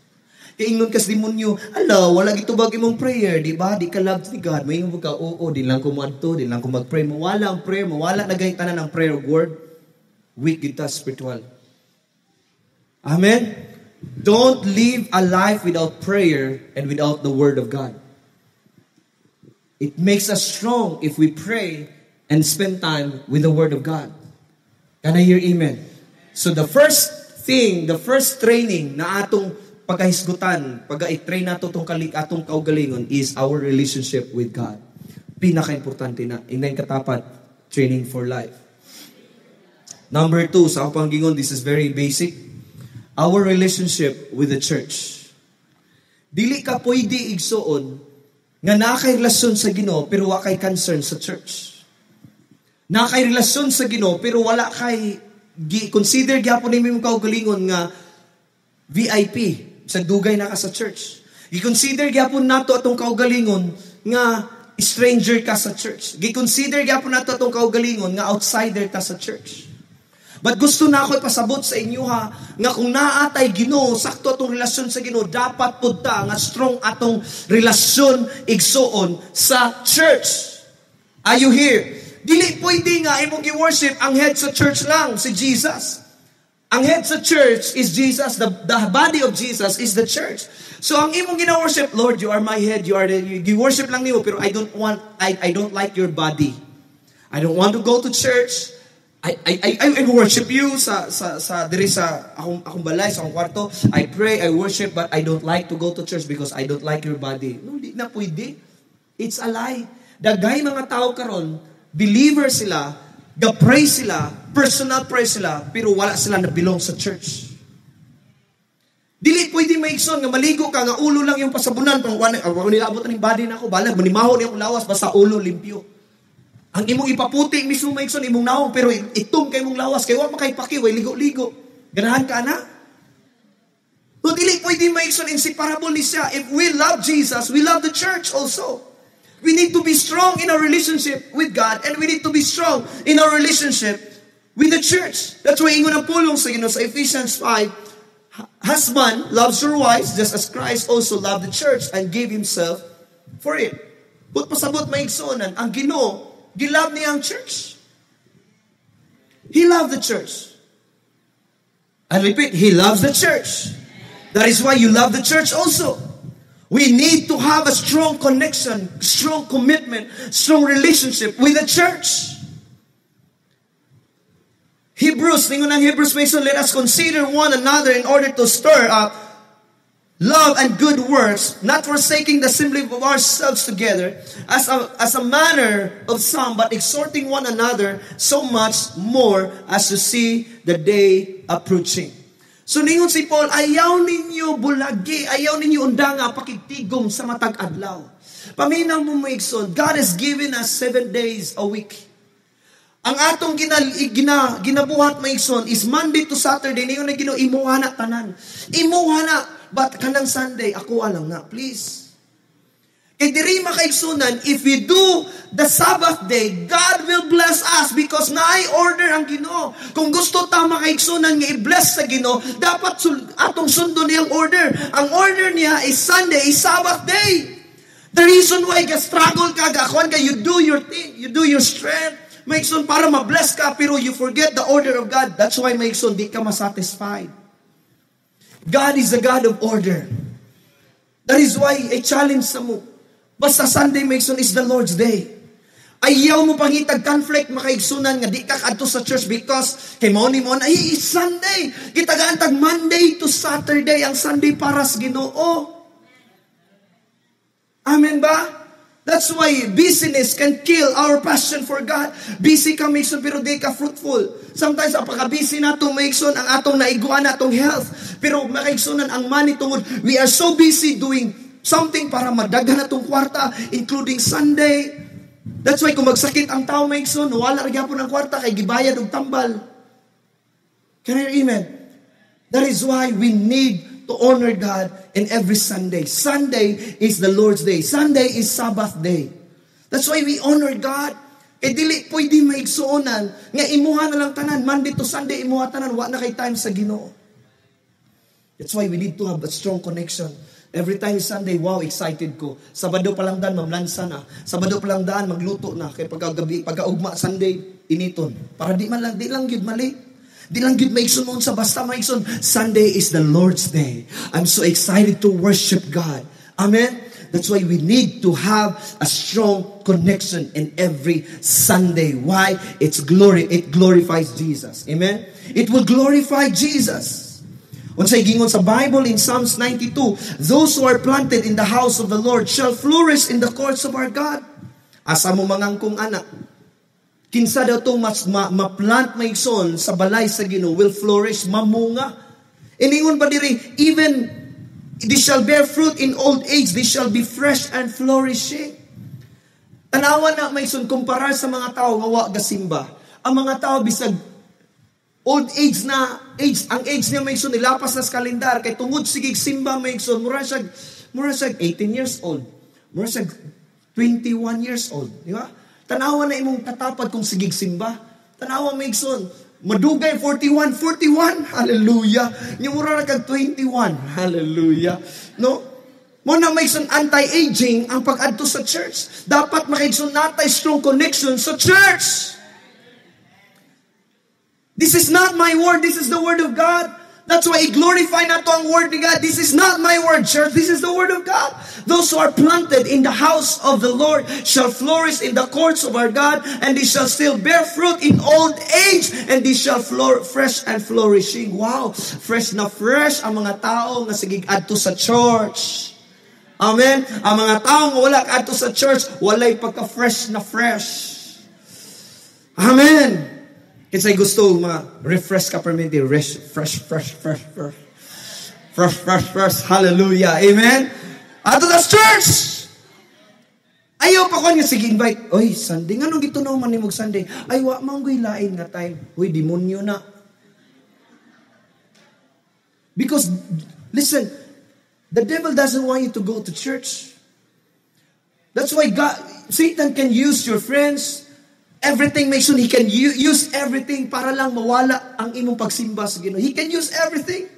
Kaya ingon kas demonyo, ala, wala gitubag imong prayer, di ba? Di ka love ni God. May ingon ka, oo, di lang ko muadto, di lang ko mag-pray. Mawala ang prayer, mawala na gayud tanan ang prayer of word. Weak kita spiritual. Amen? Don't live a life without prayer and without the word of God. It makes us strong if we pray and spend time with the word of God. Can I hear amen? So the first thing, the first training na atong pagkahisgutan, pag-i-train nato atong kaugalingon is our relationship with God. Pinaka-importante na. Inay katapat, training for life. Number 2, sa akong panggingon, this is very basic. Our relationship with the church. Dili ka pwede igsuon nga nakay relasyon sa Ginoo pero wa kay concern sa church. Nakay relasyon sa Ginoo pero wala kay consider gyapon nimo kaugalingon nga VIP sa dugay na ka sa church. I-consider gyapon nato atong kaugalingon nga stranger ka sa church. I-consider gyapon nato atong kaugalingon nga outsider ta sa church. But gusto na ako ipasabot sa inyo ha, nga kung naatay Ginoo, sakto atong relasyon sa Ginoo, dapat pud ta nga strong atong relasyon igsuon sa church. Are you here? Dili pwede nga imong gi-worship ang head sa church lang, si Jesus. Ang head sa church is Jesus, the body of Jesus is the church. So ang imong gina-worship, Lord, you are my head, you worship lang nimo pero I don't like your body. I don't want to go to church. I worship you sa diri sa akong balay sa akong kwarto. I pray, I worship, but I don't like to go to church because I don't like your body. No, di na pwede. It's a lie. Dagay mga tao karon, believer sila, ga-pray sila, personal pray sila, pero wala sila na belong sa church. Dili pwede maigsoon nga maligo ka nga ulo lang yung pasabunan pang nilabot ning body nako balag manimaho ni akong lawas basta ulo limpyo. Ang imong ipaputi mismo maigsoon imong naong pero itom kay imong lawas kay wa makay paki way ligo-ligo. Ganahan ka na? No dili pwede maigsoon inseparable ni siya. If we love Jesus, we love the church also. We need to be strong in our relationship with God and we need to be strong in our relationship with the church. That's why ingon ang pulong sa Ginoo sa Ephesians 5, husband loves your wives just as Christ also loved the church and gave himself for it. But pasabot maigsuonan ang Ginoo gilove niya ang church. He loved the church. I repeat, He loves the church. That is why you love the church also. We need to have a strong connection, strong commitment, strong relationship with the church. Hebrews, ningon ang Hebrews, let us consider one another in order to stir up love and good works, not forsaking the assembly of ourselves together as a manner of some, but exhorting one another so much more as to see the day approaching. So ningon si Paul, ayaw ninyo bulagi, ayaw ninyo undanga, pakitigom sa matag adlaw. Paminaw mo maigsoon, God has given us 7 days a week. Ang atong ginabuhat maigsoon is Monday to Saturday, ningon na Ginoo imuha na tanan. Imuha na. But kanang Sunday, ako alam na, please. Kay diri makaigsunan, if we do the Sabbath day, God will bless us because na-order ang Ginoo. Kung gusto ta makaigsunan nga i-bless sa Ginoo, dapat atong sundon niyang order. Ang order niya is Sunday, is Sabbath day. The reason why ka-struggle ka, gakuan ka, you do your thing, you do your strength, maigsun para ma-bless ka, pero you forget the order of God. That's why maigsun, di ka masatisfied. God is a God of order. That is why I challenge sa mo. Basta Sunday maigsoon is the Lord's day. Ayaw mo pangitag conflict makaigsunan nga di ka kadto sa church because kay mo ni mo na it's Sunday. Kita gaantag Monday to Saturday ang Sunday para sa Ginoo. Amen ba? That's why busyness can kill our passion for God. Busy ka maigsoon pero di ka fruitful. Sometimes apaka-busy nato maigsoon ang atong naiguan atong health. Pero makaigsunan ang money tungod. We are so busy doing something para madaghan atong kwarta, including Sunday. That's why kung magsakit ang tao maigsoon, wala ra gyapon ang kwarta kay gibayad og tambal. Can I hear amen? That is why we need to honor God in every Sunday. Sunday is the Lord's day. Sunday is Sabbath day. That's why we honor God. E dili pwede maigsuonan nga imuha na lang tanan Monday to Sunday imuha tanan wa na kay time sa Ginoo. That's why we need to have a strong connection. Every time Sunday, wow, excited ko. Sabado pa lang daan, mamlansa na. Sabado pa lang daan, magluto na. Kaya pagkaugma, Sunday, initon. Para di lang yun mali. Di lang yun maikson mo sa basta maikson. Sunday is the Lord's day. I'm so excited to worship God. Amen? That's why we need to have a strong connection in every Sunday. Why? It glorifies Jesus. Amen? It will glorify Jesus. Unsay gingon sa Bible in Psalms 92, those who are planted in the house of the Lord shall flourish in the courts of our God. Asa mo mangangkong anak. Kinsa daw itong ma-plant maigsoon sa balay sa Ginoo will flourish, mamunga. Iningon pa diri, even they shall bear fruit in old age, they shall be fresh and flourishing. Tanawa na maigsoon kumpara sa mga tao nga wa gasimba. Ang mga tao bisag old age na, ang age niya may ikson, nilapas na sa kalendar, kay tungod sigig simba may ikson, mura siya 18 years old, mura siya 21 years old, di ba? Tanawa na imong tatapad kung sigig simba, tanawa may ikson, madugay 41, hallelujah, niya mura na kag 21, hallelujah, no? Mo na may ikson anti-aging ang pag-adto sa church, dapat makaikson natay strong connection sa church. This is not my word. This is the word of God. That's why i-glorify na to ang word ni God. This is not my word, church. This is the word of God. Those who are planted in the house of the Lord shall flourish in the courts of our God, and they shall still bear fruit in old age, and they shall fresh and flourishing. Wow! Fresh na fresh ang mga tao nga sigig adto sa church. Amen? Ang mga tao nga wala adto sa church, walay pagka-fresh na fresh. Amen! Kinsay gusto refresh ka permanente, fresh. Hallelujah. Amen. Ato das church. Ayaw pa ko niya sige invite. Oy, Sunday ngano gito no man nimog Sunday. Ay wa manggoy lain nga time. Hoy, demonyo na. Because listen, the devil doesn't want you to go to church. That's why Satan can use your friends. Everything makes sure he can use everything para lang mawala ang imong pagsimba sa Ginoo. He can use everything.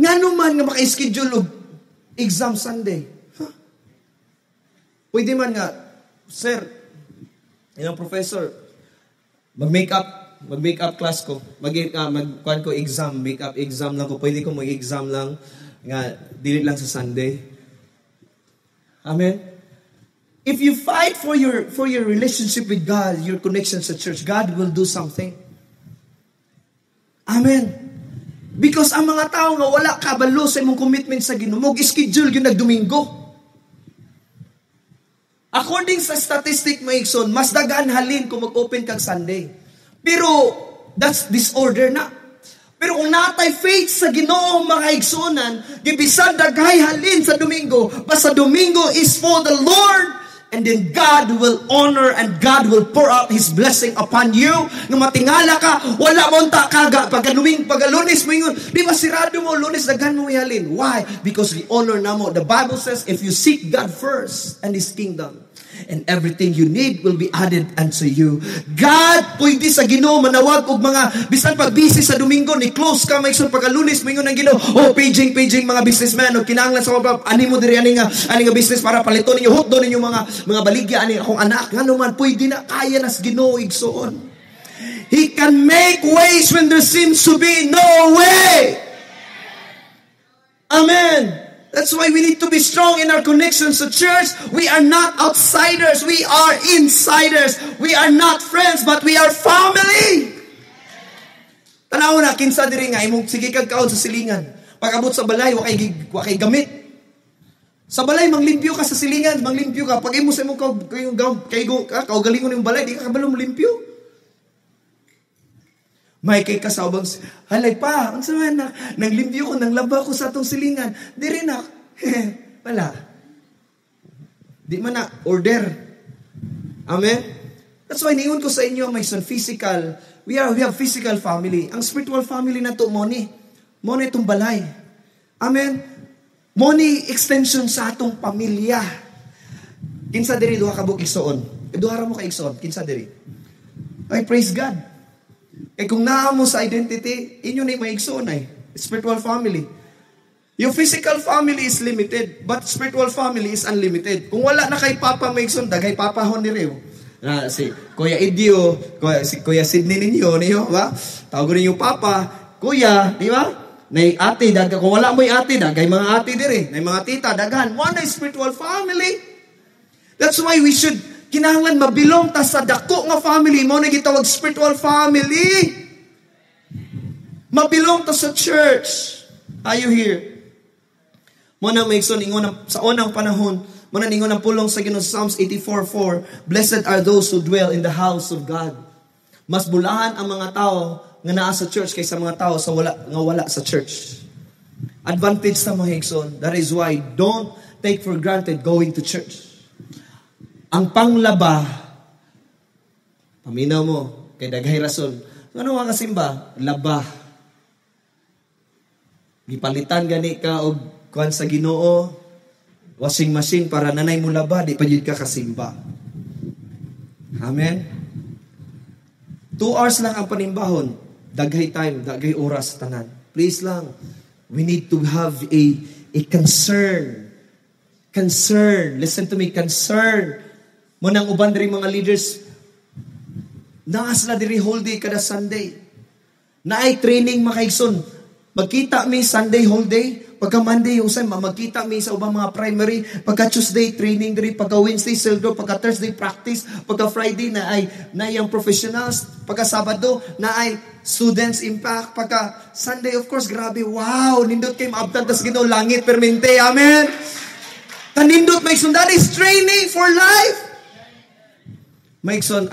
Ngano man nga maka-schedule og exam Sunday. Huh? Pwede man nga, sir, professor, mag-make up class ko. Magkuhan ko exam, make up exam lang ko. Pwede ko mag-exam lang nga dili lang sa Sunday. Amen. If you fight for your relationship with God, your connection sa church, God will do something. Amen. Because ang mga tao nga wala kabalo sa imong commitment sa Ginoo, mag-schedule yung nagdomingo. According sa statistic maigson, mas dagan halin kung mag-open kag Sunday. Pero that's disorder na. Pero kung natay faith sa Ginoo mga igsonan, gibisan daghay halin sa Domingo, basta Domingo is for the Lord. And then God will honor and God will pour out His blessing upon you. Nung matingala ka, wala mo ta kaga. Pagka-Lunes mo yun, di ba sirado mo, Lunes dagan mo ihalin. Why? Because we honor na mo. The Bible says, if you seek God first and His kingdom, and everything you need will be added unto you. God, pwede sa Ginoo manawag og mga bisan pag busy sa Domingo ni close ka maigsoon pagka-Lunes moingon ang Ginoo. Oh, paging mga businessman og kinahanglan sa mga ani mo diri ani nga business para paliton ninyo hotdo ninyo mga baligya ani akong anak ngano man pwede na kaya nas Ginoo igsoon. He can make ways when there seems to be no way. Amen. That's why we need to be strong in our connections to church. We are not outsiders. We are insiders. We are not friends, but we are family. Tanaw na, kinsa diri nga, imong sige kag kaon sa silingan. Pag-abot sa balay, wa kay gamit. Sa balay, manglimpyo ka sa silingan, manglimpyo ka. Pag imo sa imong kaugalingon yung balay, di ka kabalo mo limpyo. May kay kasawang, halay pa, ang sama na, nanglimpyo ko, nanglaba ko sa atong silingan. Di rin na, wala. Di man na, order. Amen? That's why niyon ko sa inyo, may son physical, we have physical family. Ang spiritual family na to, Moni itong balay. Amen? Moni extension sa atong pamilya. Kinsa diri, duha ka buk igsoon. Duha ra mo ka igsoon, kinsa diri. Ay, praise God. Kung naa mo sa identity, inyo na yung maigsoon ay. Spiritual family. Yung physical family is limited, but spiritual family is unlimited. Kung wala na kay Papa Mason, dagay Papa hon ni Reo. Si Kuya Idio, Kuya Sidney niyo, ba? Tawag niyo Papa, Kuya, di ba? Nay ate, daga. Kung wala mo'y ate, dagay mga ate dire. Nay mga tita, daghan. One is spiritual family. That's why we should, kinahanglan mabilong ta sa dako nga family, mo na gitawag spiritual family. Mabilong ta sa church. Are you here? Muna may sa unang panahon, muna ningon ang pulong sa Ginoo sa Psalms 84:4, blessed are those who dwell in the house of God. Mas bulahan ang mga tao nga naa sa church kaysa mga tao sa wala sa church. Advantage sa mga higson. That is why don't take for granted going to church. Ang panglaba, paminaw mo, kay daghay rason. Ano nga kasimba? Laba. Gipalitan gani ka og kuan sa Ginoo, washing machine para nanay mo laba, di pa yun ka kasimba. Amen? 2 hours lang ang panimbahon. Daghay time, daghay oras tanan. Please lang, we need to have a concern. Concern. Listen to me, concern. Munang uban diri mga leaders, naas na diri whole day kada Sunday. Naay training makaigson. Magkita mi Sunday whole day. Pagka Monday, usay, magkita mi sa ubang mga primary. Pagka Tuesday, training diri. Pagka Wednesday, sildo. Pagka Thursday, practice. Pagka Friday, na yung professionals. Pagka Sabado, na ay students impact. Pagka Sunday, of course, grabe. Wow! Nindot kayo maabtan. Tas Ginoo langit, permente. Amen! Kanindot, Maikson. That is training for life. Maikson,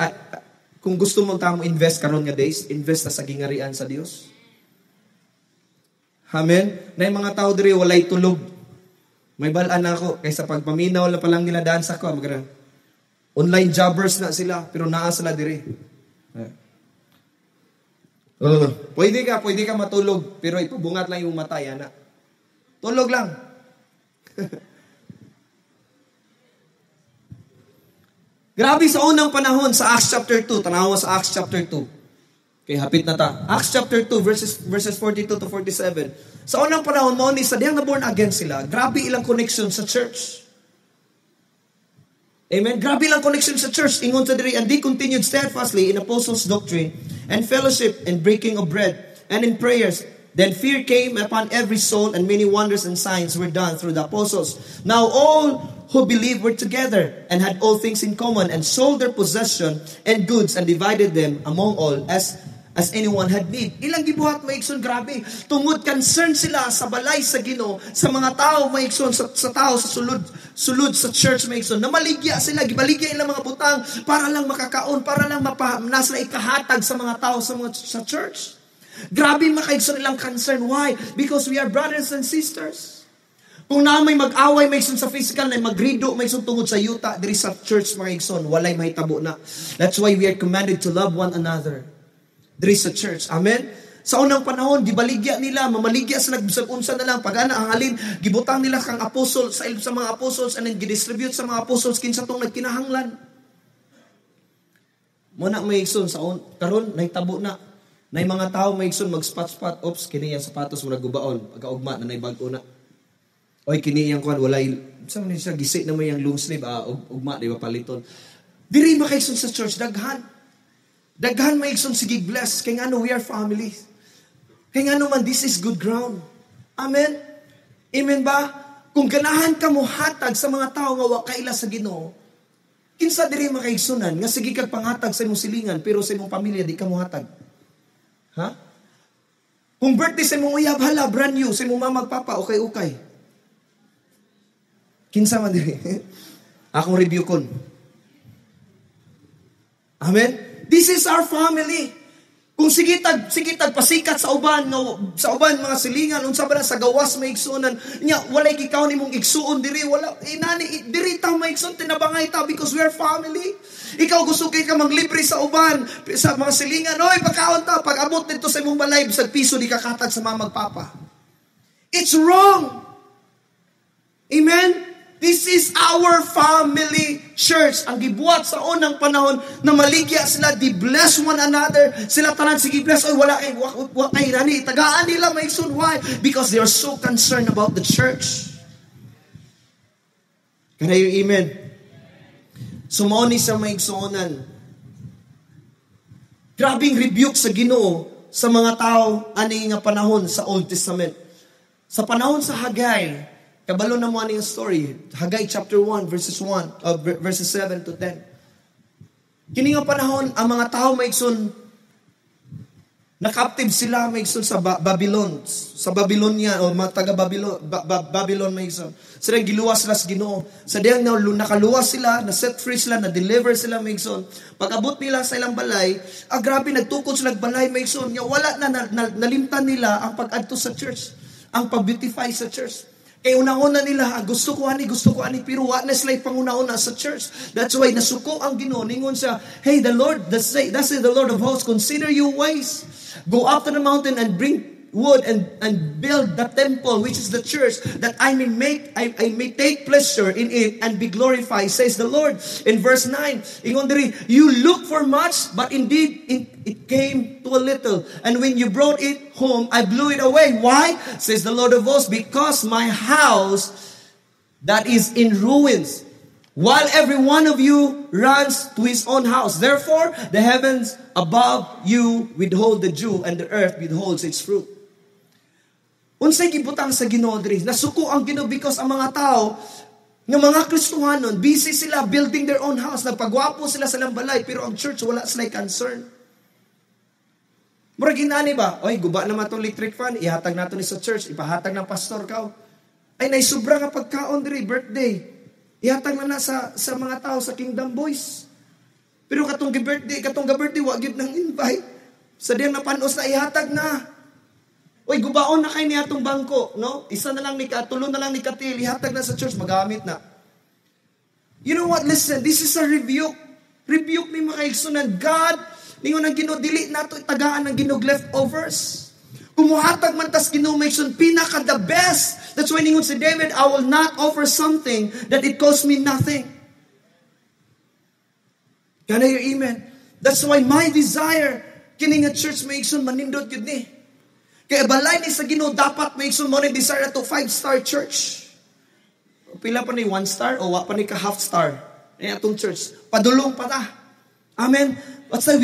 kung gusto mong tamo invest karon nga days, invest na sa gingarian sa Dios. Amen? Na yung mga tao diri walay tulog. May balaan ako. Kaysa pagpaminaw na palang nila daan sa ko. Online jobbers na sila. Pero naa sila diri. Pwede ka matulog. Pero ipabungat lang yung mata. Yana. Tulog lang. Grabe sa unang panahon sa Acts chapter 2. Tanawa sa Acts chapter 2. Okay, hapit na ta. Acts chapter 2, verses 42 to 47. Sa unang panahon noon, isa diyang na born again sila. Grabe ilang connection sa church. Amen? Grabe ilang connection sa church. Ingon sa diri, and they continued steadfastly in apostles' doctrine and fellowship and breaking of bread and in prayers. Then fear came upon every soul and many wonders and signs were done through the apostles. Now all who believed were together and had all things in common and sold their possession and goods and divided them among all as anyone had need. Ilang gibuhat maigsoon, grabe. Tungod concern sila sa balay sa Ginoo, sa mga tao maigsoon, sa tao sa sulod sa church maigsoon. Namaligya sila, gibaligya ilang mga butang para lang makakaon, para lang mapahamnas na ikahatag sa mga tao sa church. Grabe makaigsoon ilang concern. Why? Because we are brothers and sisters. Kung na may mag-away maigsoon sa physical, na magrido maigsoon tungod sa yuta diri sa church maigsoon, walay mahitabo na. That's why we are commanded to love one another. There is a church. Amen? Sa unang panahon, gibaligya nila, mamaligya sila, unsa na lang, pag-ana, ang halin, gibutang nila kang apostol, sa mga apostles, and then gidistribute sa mga apostles, kinsa tong nagkinahanglan. Muna may ikson, karon nahitabo na. Nay mga tao may ikson, mag-spot, oops, kini yung sapatos mo nagubaon, pagka-ugma na naibago na. Oy, kini yung kuhan, walay, saan siya, gisi na may yung long sleeve, ugma, di ba, paliton. Diri makaikson sa church, Daghan may ikson sige bless. Kaya nga we are family. Kaya nga man, this is good ground. Amen? Amen ba? Kung ganahan ka mo hatag sa mga tao nga wakaila sa Ginoo, kinsa diri makaigsunan nga sige kag panghatag sa imong silingan pero sa imong pamilya di ka mo hatag. Ha? Kung birthday sa imong uyab, hala, brand new, sa imong mama papa, okay. Kinsa man diri? Akong review kon. Amen? This is our family. Kung sige tag pasikat sa uban mga silingan unsa ba sa gawas may igsuonan nya walay gikaw nimong igsuon diri wala inani diri ta may igsuon tinabangay ta because we are family. Ikaw gusto kay ka maglibre sa uban sa mga silingan oy pagkaon ta pag abot dito sa imong balay bisag piso di ka katag sa mga magpapa. It's wrong. Amen. This is our family church. Ang gibuhat sa unang panahon na maligya sila, di bless one another. Sila tanan, sige bless. Oy, wala kay rani. Tagaan nila, maigsoon. Why? Because they are so concerned about the church. Kaya yung amen. Sumaoni sa maigsoonan. Grabing rebuke sa Ginoo sa mga tao ani nga panahon sa Old Testament. Sa panahon sa Hagay, kabalo na mo ani nga story. Hagay chapter 1 verses 7 to 10. Kini nga panahon ang mga tao maigsoon na-captive sila maigsoon sa Babylon, sa Babylonia o mga taga Babylon maigsoon. Sila giluwas sila sa Ginoo. Sa diyang nakaluwas sila, na-set free sila, na-deliver sila maigsoon. Pag-abot nila sa ilang balay, grabe nagtukod sila balay maigsoon. Wala na nalimtan nila ang pag-adto sa church, ang pag-beautify sa church. Kaya una-una nila, gusto ko ani, pero wala na sila panguna-una sa church. That's why nasuko ang Ginoo, ningon siya, hey, the Lord, thus is the Lord of hosts, consider your ways. Go up to the mountain and bring wood and build the temple, which is the church, that I may take pleasure in it and be glorified, says the Lord. In verse 9, ingon diri, you look for much, but indeed it came to a little. And when you brought it home, I blew it away. Why? Says the Lord of hosts, because my house that is in ruins, while every one of you runs to his own house. Therefore, the heavens above you withhold the dew, and the earth withholds its fruit. Unsay gibutang sa Ginoo diri? Nasuko ang Ginoo because ang mga tao, ng mga Kristohanon, busy sila building their own house. Nagpagwapo sila sa lambalay, pero ang church wala sila concern. Murag ginani ba? Oy, guba naman itong electric fan, ihatag nato ni sa church, ipahatag ng pastor ka. Ay, naisubra nga pagkaon diri, birthday. Ihatag na sa mga tao sa Kingdom Boys. Pero katong birthday, wag yun nang invite. Sa diyang napanos na ihatag na. Oy, gubaon na kayo niya itong bangko, no? Tulo na lang ni Katil, ihatag na sa church, magamit na. You know what? Listen, this is a rebuke. Rebuke ni mga igsunan. God, ningon ang Ginoo, dili nato tagaan ng Ginoo leftovers. Kumuhatag man tas Ginoo maigsoon, pinaka the best. That's why ningon si David, I will not offer something that it costs me nothing. Can I hear amen? That's why my desire, kini nga church maigsoon, manindot yun ni. Kaya balay ni sa Ginoo dapat maigsoon mo ni desire to 5-star church. Pila pa ni 1-star o wa pa ni ka half-star. Ay atong church. Padulong pa ta. Amen. What's that?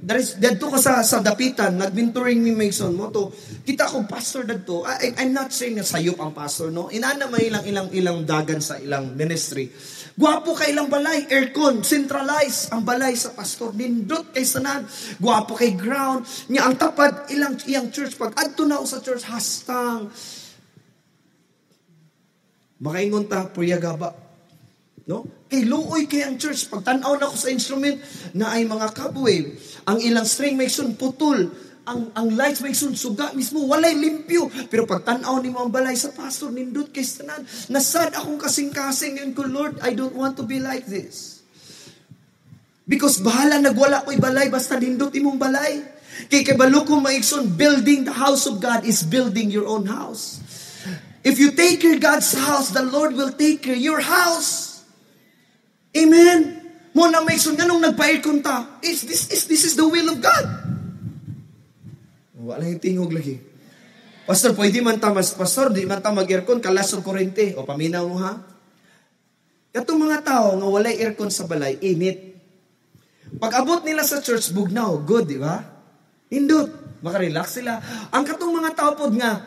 Dadto ka sa dapitan, nag-mentoring ni Mason mo to. Kita ko pastor dadto. I'm not saying na sayop ang pastor, no. Inana may ilang dagan sa ilang ministry. Guwapo kay ilang balay, aircon, centralize ang balay sa pastor. Nindot kay sanan. Guwapo kay ground. Nya ang tapad iyang church pag adto na sa church hastang. Makaingon ta puyagaba. No? Kay luoy kay ang church. Pag tanaw na ko sa instrument na ay mga cobweb. Ang ilang string may sun putol. Ang lights may sun suga mismo. Walay limpyo. Pero pag tanaw ni mo ang balay sa pastor, nindot kay tanan. Nasad akong kasing-kasing yun ko, Lord, I don't want to be like this. Because bahala nagwala ko'y balay basta nindot imong balay. Kay kabalo ko maigsoon, building the house of God is building your own house. If you take care God's house, the Lord will take care your house. Amen. Mo na may sun ganong nagpa-aircon ta. This is the will of God. Wala yung tingog lagi. Pastor, pwede man ta di man ta mag-aircon kalas og kurente o paminaw mo ha. Katong mga tao nga walay aircon sa balay, init. Pag abot nila sa church bugnaw, good, di ba? Indot, maka-relax sila. Ang katong mga tao pod nga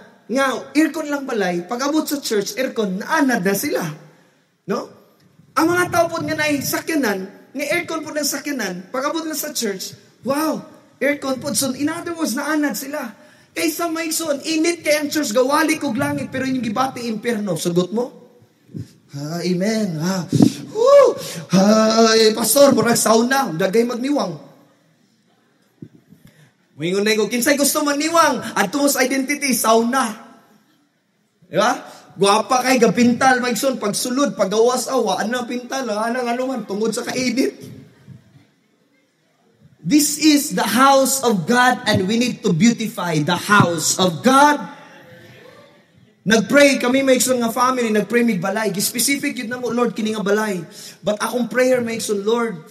aircon lang balay, pag abot sa church, aircon naanad na sila. No? Ang mga tao po nga na sakyanan, nga aircon po ng sakyanan, pag-abot na sa church, wow, aircon po. So, in other words, naanad sila. Kaysa maigsoon, init kay ang church, gawali kog langit, pero yung gibati impierno. Sugot mo? Amen. Pastor, murag sauna, dagay magniwang. Mingon na ko, kinsay gusto magniwang, at tumos identity, sauna. Diba? Guwapa kay gapintal maigsoon pagsulod paggawas awa ano pintal anang ano man tungod sa kainit. This is the house of God and we need to beautify the house of God. Nagpray kami maigsoon nga family, nagpray mig balay. Specific yun na mo, Lord, kini nga balay. But akong prayer maigsoon, Lord,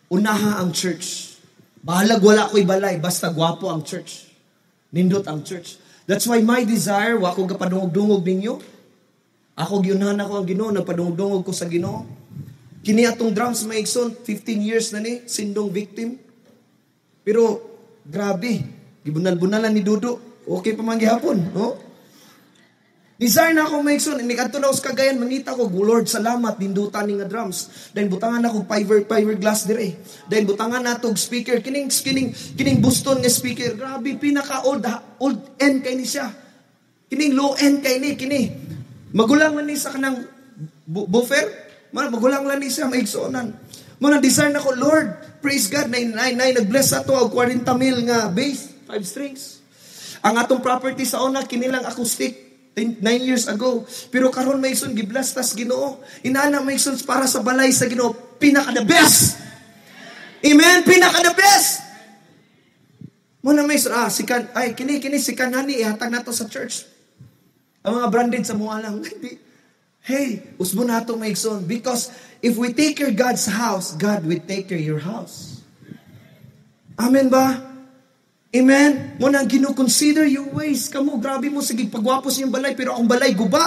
unaha ang church. Bahalag wala ko'y balay, basta gwapo ang church. Nindot ang church. That's why my desire, wa ko gapadungog-dungog ninyo. Ako giunahan ako ang Ginoo, nagpadungog-dungog ko sa Ginoo. Kini atong drums maigsoon, 15 years na ni, sindong victim. Pero, grabe, gibunal-bunalan ni Dudo. Okay pa man gihapon, no? Desire na ako maigsoon, inigadto na ako sa Cagayan, mangita ko, Lord, salamat, dindutan ni nga drums. Dahil butangan ako fiber glass dire. Dahil butangan na itong speaker, kining Boston nga speaker, grabe, pinaka-old end kay ni siya. Kining low end kay ni, magulang lang ni sa kanang buffer, magulang lang ni siya, maigsoonan. Muna, desire na ko, Lord, praise God, nag-bless ato, 40 mil nga bass, 5 strings. Ang atong property sa una, kinilang acoustic, 9 years ago. Pero karon maigsoon giblas tas Ginoo. Inaana maigsoon para sa balay sa Ginoo, pinaka the best. Amen, pinaka the best. Muna maigsoon kini si kanani ihatag nato sa church. Ang mga branded sa mga lang. Hey, usbo nato maigsoon because if we take care God's house, God will take care your house. Amen ba? Amen? Muna, gino-consider your ways. Kamu, grabe mo, sige, pagwapos yung balay, pero akong balay, guba.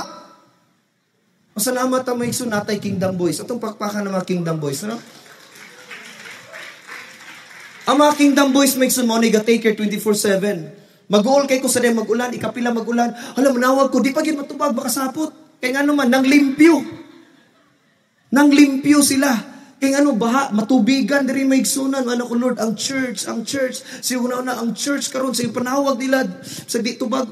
Masalamat ang maigsoon natay Kingdom Boys. Itong pakpakan ng mga Kingdom Boys, ano? Ang mga Kingdom Boys, maigsoon mo, take care 24/7. Mag-uol kay ko sa day mag-ulan, ikapila mag-ulan. Hala, manawag ko, di pa gin matubag, baka sapot. Kaya nga naman, nang limpyo sila. Kaya baha, matubigan, diri maigsunan, ano ko Lord, ang church, si una-una, ang church karon sa panawag nila, sa dito bag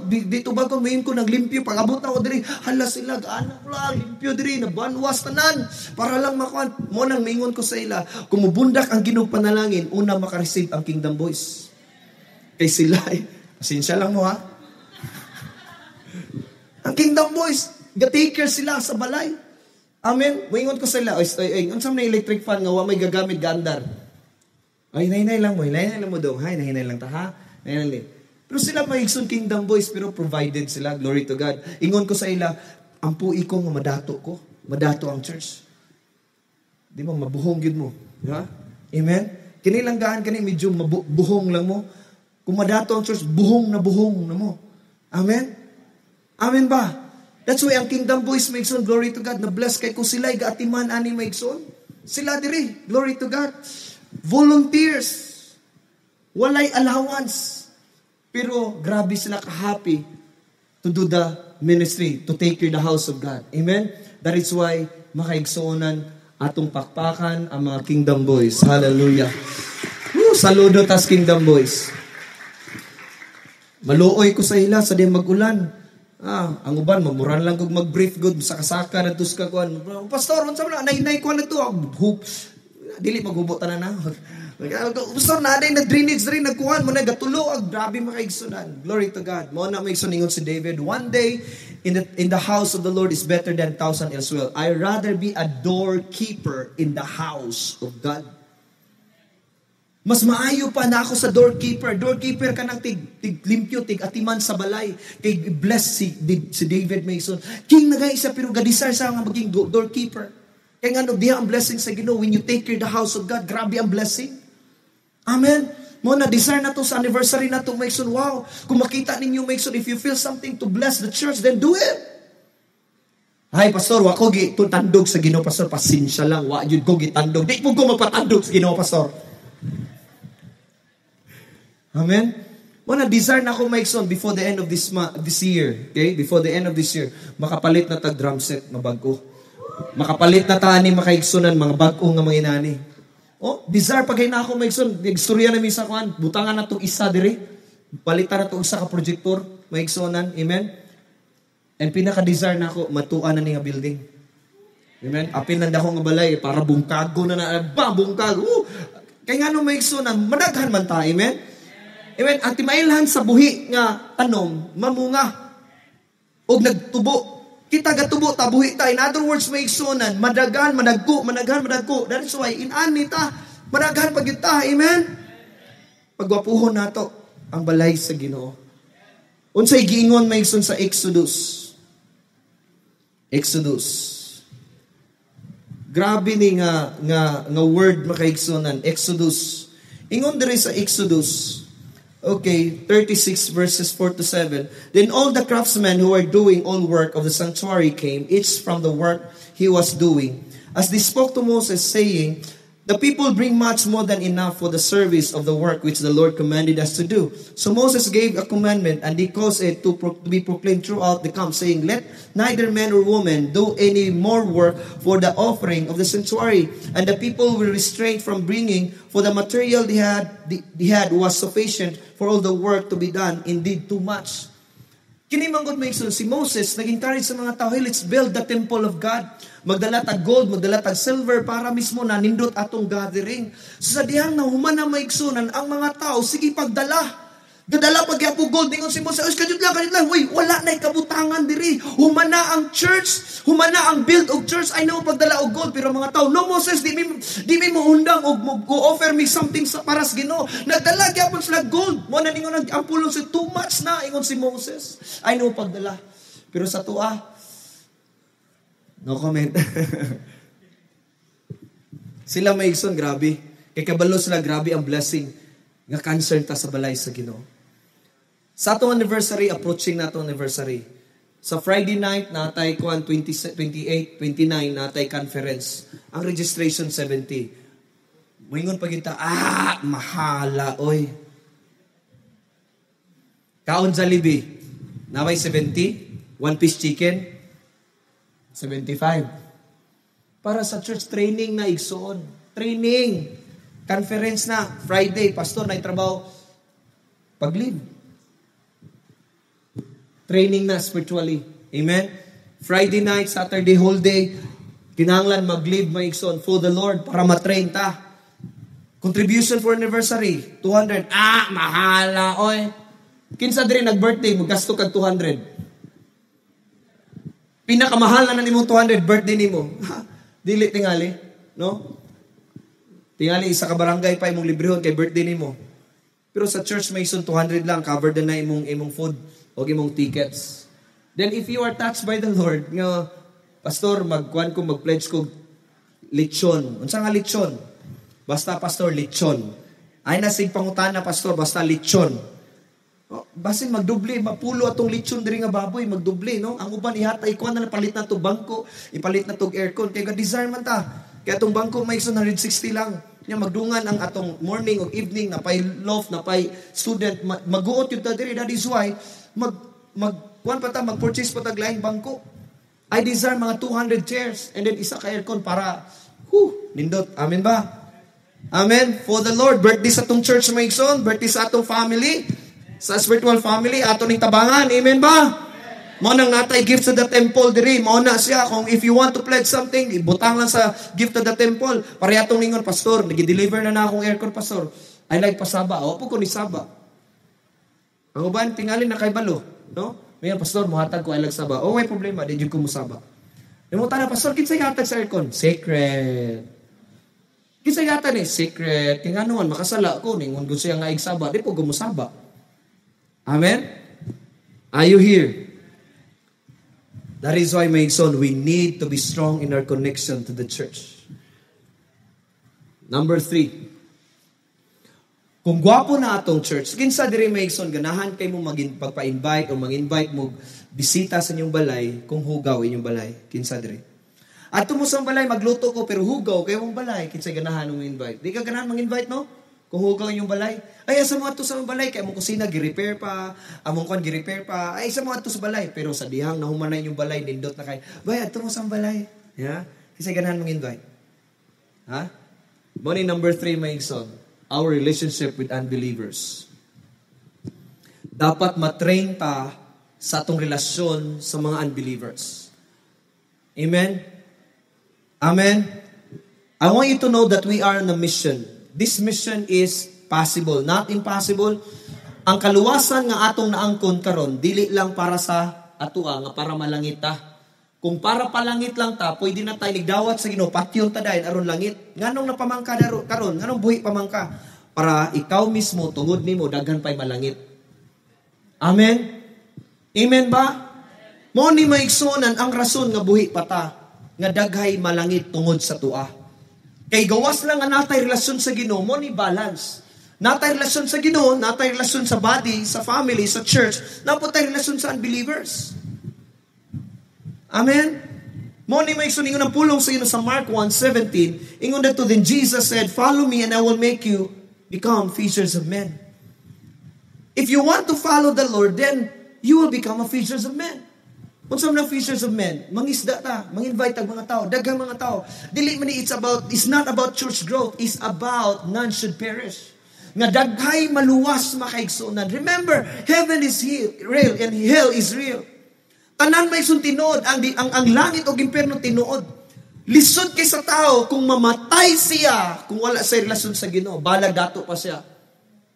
ko, mayin ko, naglimpyo, pag-abot ako diri, hala sila, anak lang, limpyo diri, nabanwas tanan, para lang makuan, mo nang maingon ko sa ila, kumubundak ang Ginoo panalangin, una makareceive ang Kingdom Boys. Kay sila, pasensya lang mo ha. Ang Kingdom Boys, take care sila sa balay. Amen. Moingon ko sila, unsam na electric fan nga wa may gagamit gandar. Ay nahinay lang mo dong. Hay nahinay lang ta ha. Nahinay. Pero sila maigsoon Kingdom Boys pero provided sila, glory to God. Ingon ko sa ila, ampui ko nga madato ang church. Di ba mabuhong gyud mo, ha? Amen. Kini lang gaan kani medyo mabuhong lang mo. Kung madato ang church, buhong na mo. Amen. Amen ba? That's why ang Kingdom Boys maigsoon, glory to God, na bless kay ko sila gaatiman ani maigsoon. Sila diri, glory to God. Volunteers. Walay allowance. Pero grabe sila ka-happy to do the ministry, to take care the house of God. Amen? That is why makaigsuonan atong pakpakan ang mga Kingdom Boys. Hallelujah. Saludo tas Kingdom Boys. Maluoy ko sa ila sa di mag-ulan. Ang uban, mamuran lang kung mag-brief good, saka-saka na tus ka kuan. Pastor, unsa man nay kuan na to? Dili maghubutan na. Pastor, naday na drainage rin nagkuhan mo na gatulo grabe makaigsunan. Glory to God. Mo na maigsuningon si David, one day in the house of the Lord is better than 1,000 elsewhere. I rather be a doorkeeper in the house of God. Mas maayo pa na ako sa doorkeeper. Doorkeeper ka ng limpyo, atiman sa balay. Kay bless si David Mason. King na guys, pero gadisar sa nga maging doorkeeper. Kaya nga, diha ang blessing sa Ginoo. When you take care the house of God, grabe ang blessing. Amen. Mo na desire na to sa anniversary na to, Mason. Wow. Kung makita ninyo, Mason, if you feel something to bless the church, then do it. Ay, pastor, wako tandog sa Ginoo, pastor. Pasensya lang. Wa yun ko gitandog. Di mo ko magpatandog sa Ginoo, pastor. Amen? Muna, desire na ako, Mason, before the end of this year. Okay? Before the end of this year, makapalit na tag drum set, mabago. Makapalit na tani, makaigsunan, mga bago nga mga inani. Desire pag na ako, Mason, istorya na misa kuhan, butangan na itong isa diri. Palitan na itong isa ka projector, maigsunan. Amen? And pinaka-desire na ako, matuan na niya building. Amen? Apil na ako nga balay, para bungkago na bungkago. Kaya nga nung maigsunan, madaghan man ta, amen? Amen. Ang timailhan sa buhi nga tanom, mamunga. O nagtubo. Kita gatubo ta, buhi ta. In other words, may igsunan, madagan, madagko. That is why, inani ta, madagan pag kita. Amen? Pagwapuhon nato ang balay sa Ginoo. Unsay giingon may igsun sa Exodus. Exodus. Grabe ni nga word makaigsunan, Exodus. Ingon diri sa Exodus. Okay, 36 verses 4 to 7. Then all the craftsmen who were doing all work of the sanctuary came, each from the work he was doing. As they spoke to Moses, saying, the people bring much more than enough for the service of the work which the Lord commanded us to do. So Moses gave a commandment, and he caused it to be proclaimed throughout the camp, saying, let neither man or woman do any more work for the offering of the sanctuary. And the people were restrained from bringing, for the material they had was sufficient for all the work to be done, indeed too much. Kinimanggot mo si Moses, nag-encourage sa mga tao, hey, let's build the temple of God. Magdala tag gold, magdala tag silver para mismo na nindot atong gathering. So sa dihang na humana maigsunan, ang mga tao, sige pagdala. Gadala pagyapo gold, ningon si Moses, kadyo lang, uy, wala na ikabutangan diri. Humana ang church, humana ang build of church, ay na pagdala og gold. Pero mga tao, no Moses, di mi mo undang og go-offer me something para sa Ginoo. Nagdala gyapon sila gold. Mo na ningon ang pulong si too much na, ingon si Moses. Ay no pagdala. Pero sa tua, no comment. Sila maigson, grabe. Kay kabalo sila, grabe ang blessing. Nga concern ta sa balay sa Ginoo. Sa atong anniversary, approaching na atong anniversary. Sa Friday night, natay 28, 29, natay conference. Ang registration, 70. Moingon pa kita, mahala, oy. Kaon Jollibee, naway 70, one piece chicken, 75. Para sa church training na igsoon. Training. Conference na. Friday, pastor, na trabaho. Pag-leave. Training na spiritually. Amen? Friday night, Saturday, whole day, kinahanglan mag-leave may igsoon for the Lord para matrain ta. Contribution for anniversary, 200. Mahala, oy. Kinsa diri nag-birthday, magasto kag 200. Pinakamahal na nimo 200 birthday nimo. Dili tingali, no? Tingali isa ka barangay pa imong librehon kay birthday nimo. Pero sa church may 200 lang, covered na imong food o imong tickets. Then if you are touched by the Lord, nga pastor mag-pledge ko lechon. Unsa nga lechon? Basta pastor lechon. Ay nasig pangutana pastor basta lechon. Basin magdubli, mapulo atong lechon diri nga baboy, magdubli, no? Ang uban ihatay ko na palit na to bangko, ipalit na to aircon kay ga-desire man ta. Kaya atong bangko may 160 lang. Nya magdungan ang atong morning o evening na pay loft, na pay student, maguot yung ta diri. That is why mag-purchase pa tag laing bangko. I desire mga 200 chairs and then isa ka aircon para nindot. Amen ba? Amen. For the Lord, birthday sa atong church maigsoon, birthday sa atong family, sa spiritual family, ato ning tabangan. Amen ba? Mo nang natay gift sa the temple diri, mo na siya kung if you want to pledge something, ibutang lang sa gift to the temple. Parehatong ningon, pastor, nagi-deliver na akong aircon, pastor. I like pasaba. Opo ko ni saba. Ang uban tingali na kay balo, no? Mayon pastor, mohatag ko I like saba. Oh, may problema, di jud ko mo saba. Imo ta na pastor, kinsay hatag sa aircon? Secret. Kinsay hatag ni secret. Kay nganon makasala ko ningon gud siya nga igsaba, di po gumusaba. Amen? Are you here? That is why, my son, we need to be strong in our connection to the church. Number 3. Kung gwapo na atong church, kinsa diri may son, ganahan kay mo pagpa-invite o mag-invite mo bisita sa inyong balay kung hugaw inyong balay. Kinsa diri? At mo sa balay, magluto ko pero hugaw kayo mong balay. Kinsa ganahan mong invite? Di ka ganahan mag-invite, no? Kung hugaw inyong balay. Ay, sa mga to sa balay, kaya mong kusina, gi-repair pa, among kwan, gi-repair pa. Ay, sa mga to sa balay. Pero sa dihang, nahumanay yung balay, nindot na kayo. Bay, ato mo sa balay. Yeah? Kasi ganahan mong invite. Ha? Money number 3, my son. Our relationship with unbelievers. Dapat matrain ta sa atong relasyon sa mga unbelievers. Amen? Amen? I want you to know that we are on a mission. This mission is possible, not impossible. Ang kaluwasan nga atong naangkon karon dili lang para sa atua nga para malangit ta. Kung para palangit lang ta, pwede na tayo nigdawat sa Ginoo, patyon ta dayon aron langit. Nganong napamangka karon? Nganong buhi pamangka? Para ikaw mismo tungod nimo daghan pay malangit. Amen. Amen ba? Mao ni maigsunan ang rason nga buhi pata nga daghay malangit tungod sa tua. Kay gawas lang nga natay relasyon sa Ginoo, mo ni balance. Natay relasyon sa Ginoo, natay relasyon sa body, sa family, sa church, naputay relasyon sa unbelievers. Amen? Mo ni maigsunan ingon ang pulong sa inyo sa Mark 1:17, ingon dito, then Jesus said, "Follow me and I will make you become fishers of men." If you want to follow the Lord, then you will become a fishers of men. Unsa man ang fishers of men? Mangisda ta, mang-invite tag mga tao, daghang mga tao. Dili man it's not about church growth, it's about none should perish. Nga daghay maluwas makaigsunan. Remember, heaven is real and hell is real. Tanan may tinuod, ang langit o impyerno tinuod. Lisod kay sa tao kung mamatay siya, kung wala sa relasyon sa Ginoo, balag dato pa siya.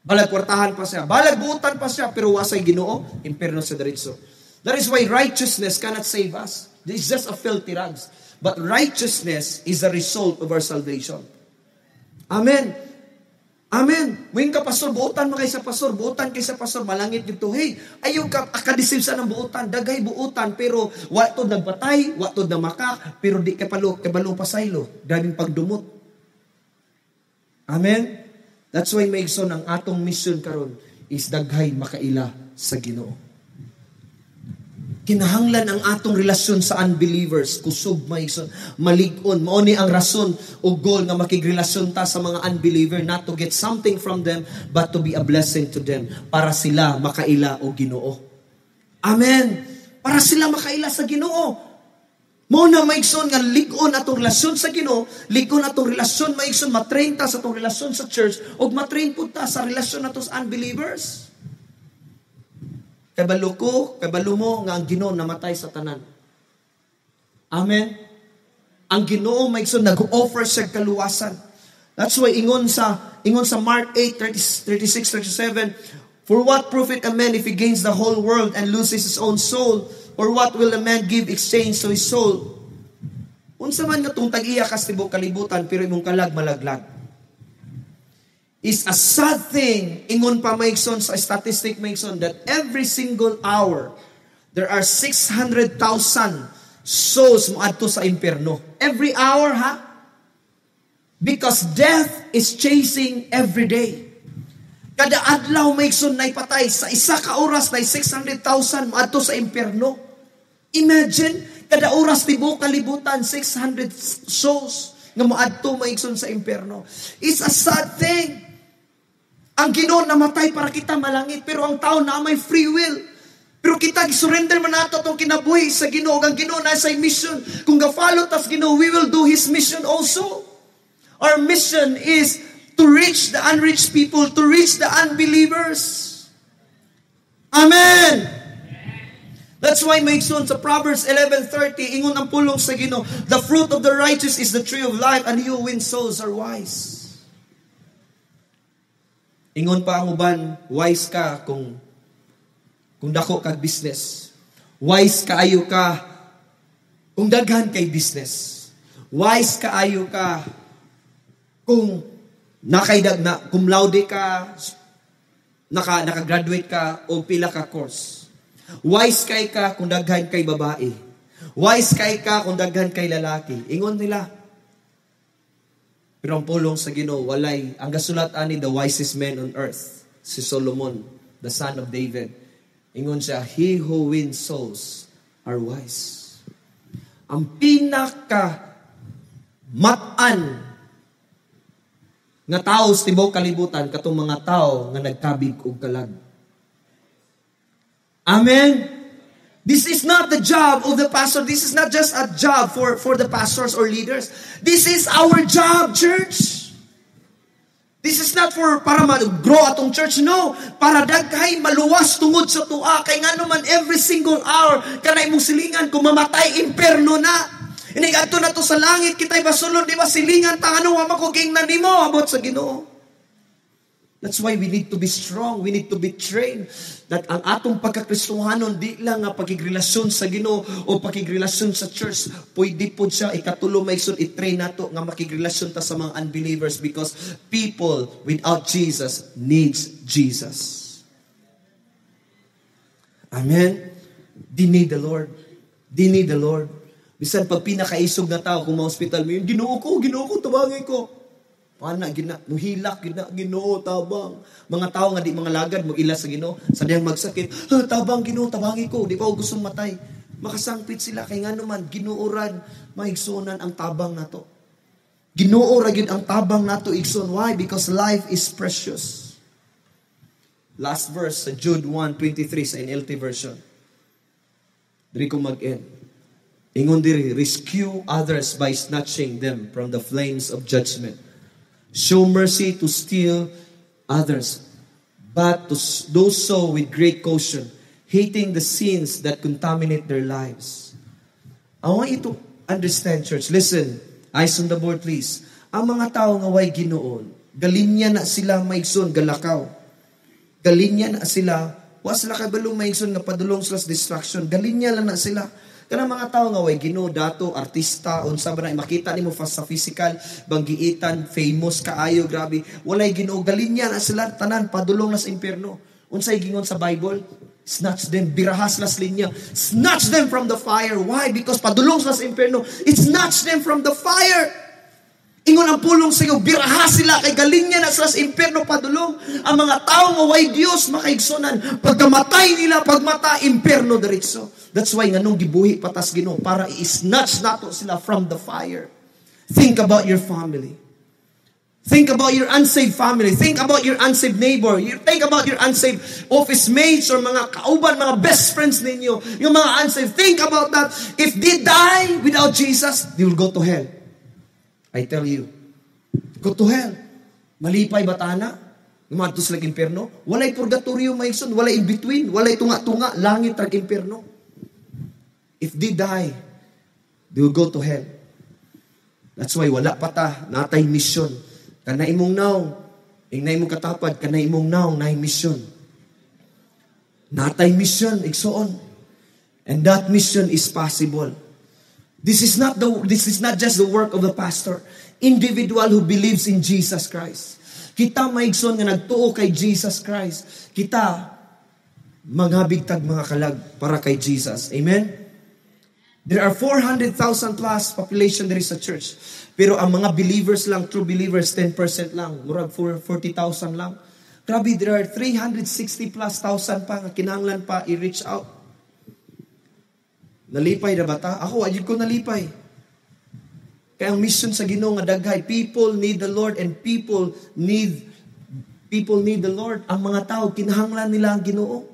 Balag kwartahan pa siya, balag buutan pa siya, pero wasay Ginoo, impyerno sa diretso. That is why righteousness cannot save us. This is just a filthy rags. But righteousness is a result of our salvation. Amen. Amen. Muing ka pastor, buutan mo kay sa pastor, buutan kay sa pastor, malangit dito. Hey, ayaw ka akadisib sa ng buutan, dagay buutan, pero watod nagbatay, watod na makak, pero di kabalo pasaylo, daming pagdumot. Amen. That's why maigson ang atong mission karon is daghay makaila sa Ginoo. Kinahanglan ang atong relasyon sa unbelievers, kusog maigson, malig-on. Mao ni ang rason o goal nga makigrelasyon ta sa mga unbeliever, not to get something from them, but to be a blessing to them, para sila makaila o Ginoo. Amen. Para sila makaila sa Ginoo. Mao na maigson nga lig-on atong relasyon sa Ginoo, lig-on atong relasyon maigson, matrain ta sa atong relasyon sa church, ug matrain pud ta sa relasyon nato sa unbelievers. Kabalo mo nga ang Ginoo namatay sa tanan. Amen. Ang Ginoo maigsoon nag-offer sa kaluwasan. That's why ingon sa Mark 8:36-37, for what profit a man if he gains the whole world and loses his own soul? Or what will a man give exchange to his soul? Unsa man nga tong tag-iya kas tibok kalibutan pero imong kalag malaglag. Is a sad thing, ingon pa maigson sa statistic maigson, that every single hour, there are 600,000 souls moadto sa impyerno. Every hour, ha? Because death is chasing every day. Kada adlaw maigson na ipatay, sa isa ka oras na 600,000 moadto sa impyerno. Imagine, kada oras tibok kalibutan, 600 souls nga moadto maigson sa impyerno. It's a sad thing. Ang Ginoo namatay para kita malangit, pero ang tao na may free will. Pero kita surrender man nato tong kinabuhi sa Ginoo, ang Ginoo na sa mission. Kung ga-follow tas Ginoo, we will do His mission also. Our mission is to reach the unreached people, to reach the unbelievers. Amen. That's why maigsoon sa Proverbs 11:30, ingon ang pulong sa Ginoo, the fruit of the righteous is the tree of life, and he who wins souls are wise. Ingon pa ang uban, wise ka kung dako kag business. Wise kaayo ka kung daghan kay business. Wise kaayo ka kung cum laude ka, naka-graduate ka o pila ka course. Wise kay ka kung daghan kay babae. Wise kay ka kung daghan kay lalaki. Ingon nila. Pero ang pulong sa Ginoo walay, ang gasulat ani the wisest man on earth, si Solomon, the son of David. Ingon siya, he who wins souls are wise. Ang pinaka matan nga tao sa tibok kalibutan katong mga tao nga nagkabig og kalag. Amen. This is not the job of the pastor. This is not just a job for the pastors or leaders. This is our job, church. This is not para mag-grow atong church. No. Para daghay maluwas tungod sa tua. Kay nga naman every single hour, kanay mong silingan, kung mamatay, imperno na. Inigadto na to sa langit, kita'y basulod, di ba silingan, tangano, wamakuging na nimo, abot sa Ginoo. That's why we need to be strong. We need to be trained. That ang atong pagkakristohanon, di lang nga pagkigrelasyon sa Ginoo o pagkigrelasyon sa church. Pwede po siya, ikatulo maigsoon, i-train nato nga makigrelasyon ta sa mga unbelievers because people without Jesus needs Jesus. Amen? They need the Lord. They need the Lord. Bisan pag pinakaisog na tao, kung ma-hospital mo yun, Ginoo ko, tabangin ko. Paano, muhilak, Ginoo, tabang. Mga tao nga di mga lagad, mo ila sa Ginoo, sa diyang magsakit, tabang Ginoo, tabangin ko, di pa ako gustong matay. Makasangpit sila, kay nga naman, Ginooran, maigsunan ang tabang na to. Ginoo ra gyud ang tabang nato igsoon. Why? Because life is precious. Last verse sa Jude 1:23 sa NLT version. Diri ko mag-end. Ingon diri, rescue others by snatching them from the flames of judgment. Show mercy to steal others, but to do so with great caution, hating the sins that contaminate their lives. I want you to understand, church. Listen. Eyes on the board, please. Ang mga tao nga way Ginoon, galinya na sila maigsoon galakaw. Galinya na sila, wa sila kabalong maigsoon nga padulong sila sa distraction. Galinya lang na sila. Kanang mga tao nga way Ginoo, dato, artista, unsa ba na makita nimo sa physical, banggiitan, famous kaayo, grabe. Walay Ginoo, galinya na sila tanan padulong na sa impierno. Unsay gingon sa Bible? Snatch them, birahas las linya. Snatch them from the fire. Why? Because padulong sa impierno. It snatch them from the fire. Ingon ang pulong sa iyo, birahas sila kay galing niya na sa impierno padulong. Ang mga tao nga way Dios makaigsunan. Pagkamatay nila, pagmata, impierno diretso. That's why nga nung gibuhi patas Ginoo para i-snatch nato sila from the fire. Think about your family. Think about your unsaved family. Think about your unsaved neighbor. Think about your unsaved office mates or mga kauban, mga best friends ninyo. Yung mga unsaved. Think about that. If they die without Jesus, they will go to hell. I tell you. Go to hell. Malipay batana. Lumadto sila impierno. Walay purgatorio, maigsoon. Walay in between. Walay tunga-tunga. Langit rag impierno. If they die, they will go to hell. That's why wala pa ta. Natay mission. Kana imong naong, ingnay mo katapad, kana imong naong na mission. Natay mission, igsoon. And that mission is possible. This is not just the work of the pastor. Individual who believes in Jesus Christ. Kita maigsoon nga nagtuo kay Jesus Christ. Kita maghabigtag mga kalag para kay Jesus. Amen? There are 400,000 plus population there is sa church. Pero ang mga believers lang, true believers, 10% lang. Murag 40,000 lang. Grabe, there are 360 plus thousand pa nga kinahanglan pa i-reach out. Nalipay na ba ta? Ako, ayun ko nalipay. Kaya ang mission sa Ginoo nga daghay, people need the Lord and people need the Lord. Ang mga tao, kinahanglan nila ang Ginoo.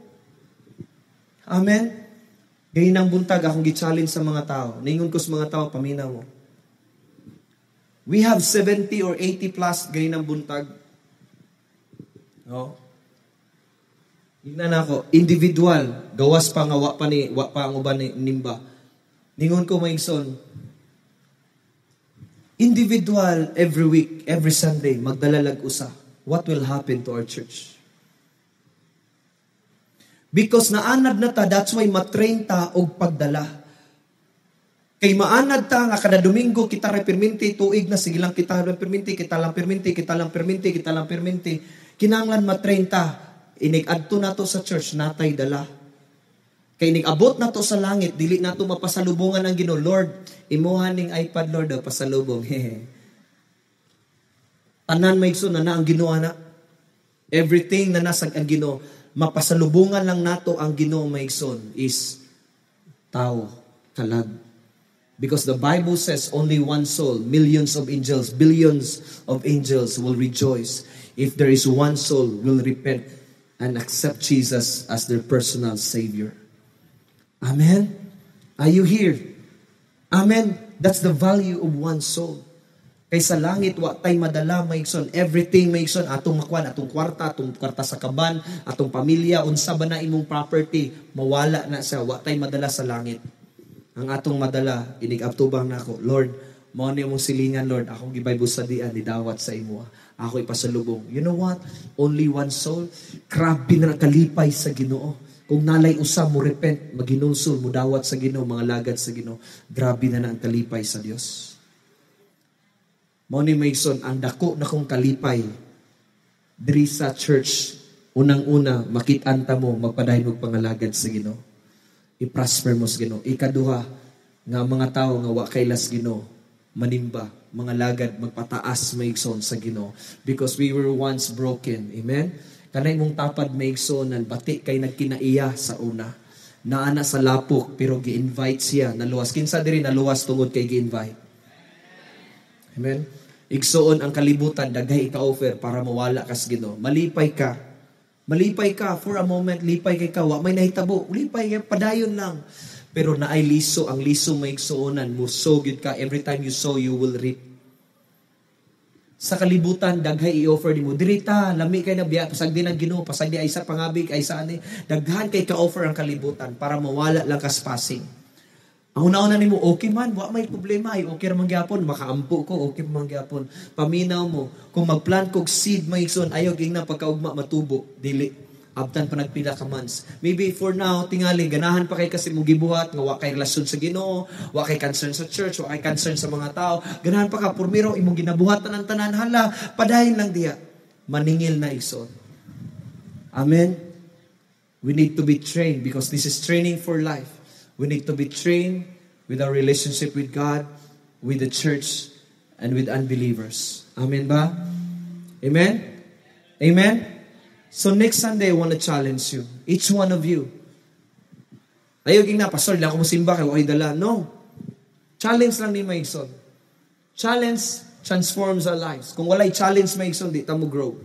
Amen? Ganyan ang buntag, akong gi-challenge sa mga tao. Ningon ko sa mga tao, paminaw mo. We have 70 or 80 plus ganyan ang buntag. No? Hignan ako, individual, gawas pa nga, wa pa ang uban ni nimba. Ningon ko maigsoon, individual, every week, every Sunday, magdalalag usa. What will happen to our church? Because naanad na ta, that's why matrain ta og pagdala. Kay maanad ta nga kada Domingo kita reperminti, tuig na sige lang kita reperminti, kita lang perminti. Kinahanglan matrain ta. Inig-adto na to sa church, natay dala. Kay inig-abot na to sa langit, dili na to mapasalubungan ang Ginoo. Lord, imuhan ning iPad, Lord, pasalubong. Tanan maigsoon na ang Ginoo na. Everything na nasa ang Ginoo. Mapasalubungan lang nato ang Ginoo maigsoon is tao, kalag. Because the Bible says only one soul, millions of angels, billions of angels will rejoice if there is one soul will repent and accept Jesus as their personal Savior. Amen? Are you here? Amen? That's the value of one soul. Kay sa langit, wa tay madala, maigsoon. Everything, maigsoon. Atong makuan, atong kwarta sa kaban, atong pamilya, unsa ba na imong property, mawala na siya. Wa tay madala sa langit. Ang atong madala, inig-abtubang na ako, Lord, mo ni mong silingan, Lord, akong gibay busadian, idawat sa imo. Ako ipasalubong. You know what? Only one soul. Grabe na kalipay sa Ginoo. Kung nalay usa mo repent, maginulsol, mo dawat sa Ginoo, mga lagad sa Ginoo. Grabe na ang kalipay sa Dios. Mao ni Mason, ang dako na kong kalipay diri sa church, unang-una, makit-anta mo, magpadayon og pangalagad sa Ginoo. i-prosper mo sa Ginoo. Ikaduha, nga mga tao nga wa kay las Ginoo, manimba, mga lagad magpataas maigsoon sa Ginoo, because we were once broken. Amen. Kanay mong tapad maigsoonan, bati kay nagkinaiya sa una. Naana sa lapok pero gi-invite siya naluwas. Kinsa diri naluwas tungod kay gi-invite. Amen. Igsoon ang kalibutan, daghay ka-offer para mawala kas Ginoo. Malipay ka. Malipay ka for a moment, lipay kay ka, wa may nahitabo. Lipay kay padayon lang. Pero naay liso, ang liso maigsoonan mo, so good ka. Every time you sow, you will reap. Sa kalibutan, daghay i-offer nimo. Dirita, lami kay na biya, pasag din ang Ginoo, pasag di ay sa pangabig, ay sa ani. Daghan kay ka-offer ang kalibutan para mawala lang kas passing. Ang una-una nimo, okay man, wa may problema, ay okay ramang gyapon, makaampo ko, okay ramang gyapon. Paminaw mo, kung magplant kog seed maigsoon, ayaw ging na pagkaugma matubo, dili. Abtan pa nagpila ka months. Maybe for now, tingali, ganahan pa kay kasi mo gibuhat, nga wa kay relasyon sa Ginoo, wa kay concern sa church, wa kay concern sa mga tao. Ganahan pa ka, purmiro, imong ginabuhatan ng tanan, hala, padayon lang diya. Maningil na igsoon. Amen? We need to be trained because this is training for life. We need to be trained with our relationship with God, with the church, and with unbelievers. Amen ba? Amen? Amen? So next Sunday, I want to challenge you. Each one of you. Ayaw ging na, Pastor, lang ako musimba kayo, okay dala. No. Challenge lang ni Maigson. Challenge transforms our lives. Kung walay challenge Maigson, di ta mo grow.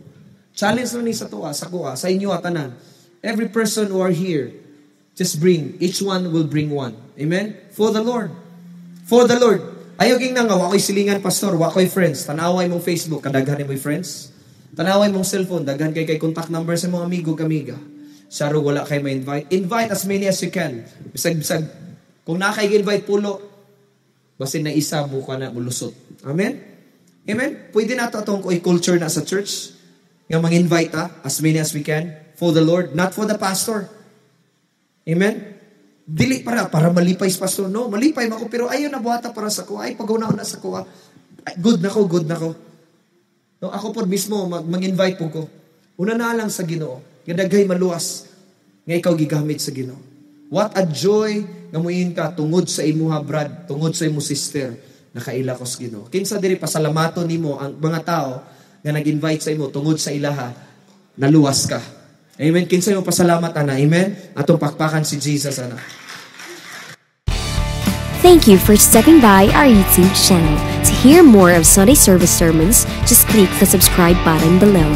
Challenge lang ni sa tuwa, sa kuha, sa inyo at tanan. Every person who are here, just bring. Each one will bring one. Amen? For the Lord. For the Lord. Ayaw ging na nga, wako'y silingan, Pastor, wako'y friends. Tanaway mong Facebook, kadaghan mo'y friends. Tanaway mong cellphone, daghan kay contact number sa mga amigo, kamiga. Saro, wala kay ma-invite. Invite as many as you can. Bisag-bisag. Kung nakay-invite pulo, basin na isa, buka na, mulusot. Amen? Amen? Pwede na ito itong culture na sa church. Nga mag-invite as many as we can. For the Lord, not for the pastor. Amen? Dili para malipay sa pastor. No, malipay ako pero ayaw na buhata para sa kuha. Ay, pag-unaon na sa kuha. Good na ko. No, ako po mismo, mag-invite po ko. Una na lang sa Ginoo. Nga daghay maluwas. Nga ikaw gigamit sa Ginoo. What a joy nga muin ka tungod sa imuha brad, tungod sa imo sister, nakaila ko sa Ginoo. Kinsa diri pasalamato nimo ang mga tao nga nag-invite sa imo tungod sa ilaha, naluwas ka. Amen. Kinsa mo pasalamat ana. Amen. Atong pakpakan si Jesus ana. Thank you for stepping by our YouTube channel. To hear more of Sunday service sermons, just click the subscribe button below.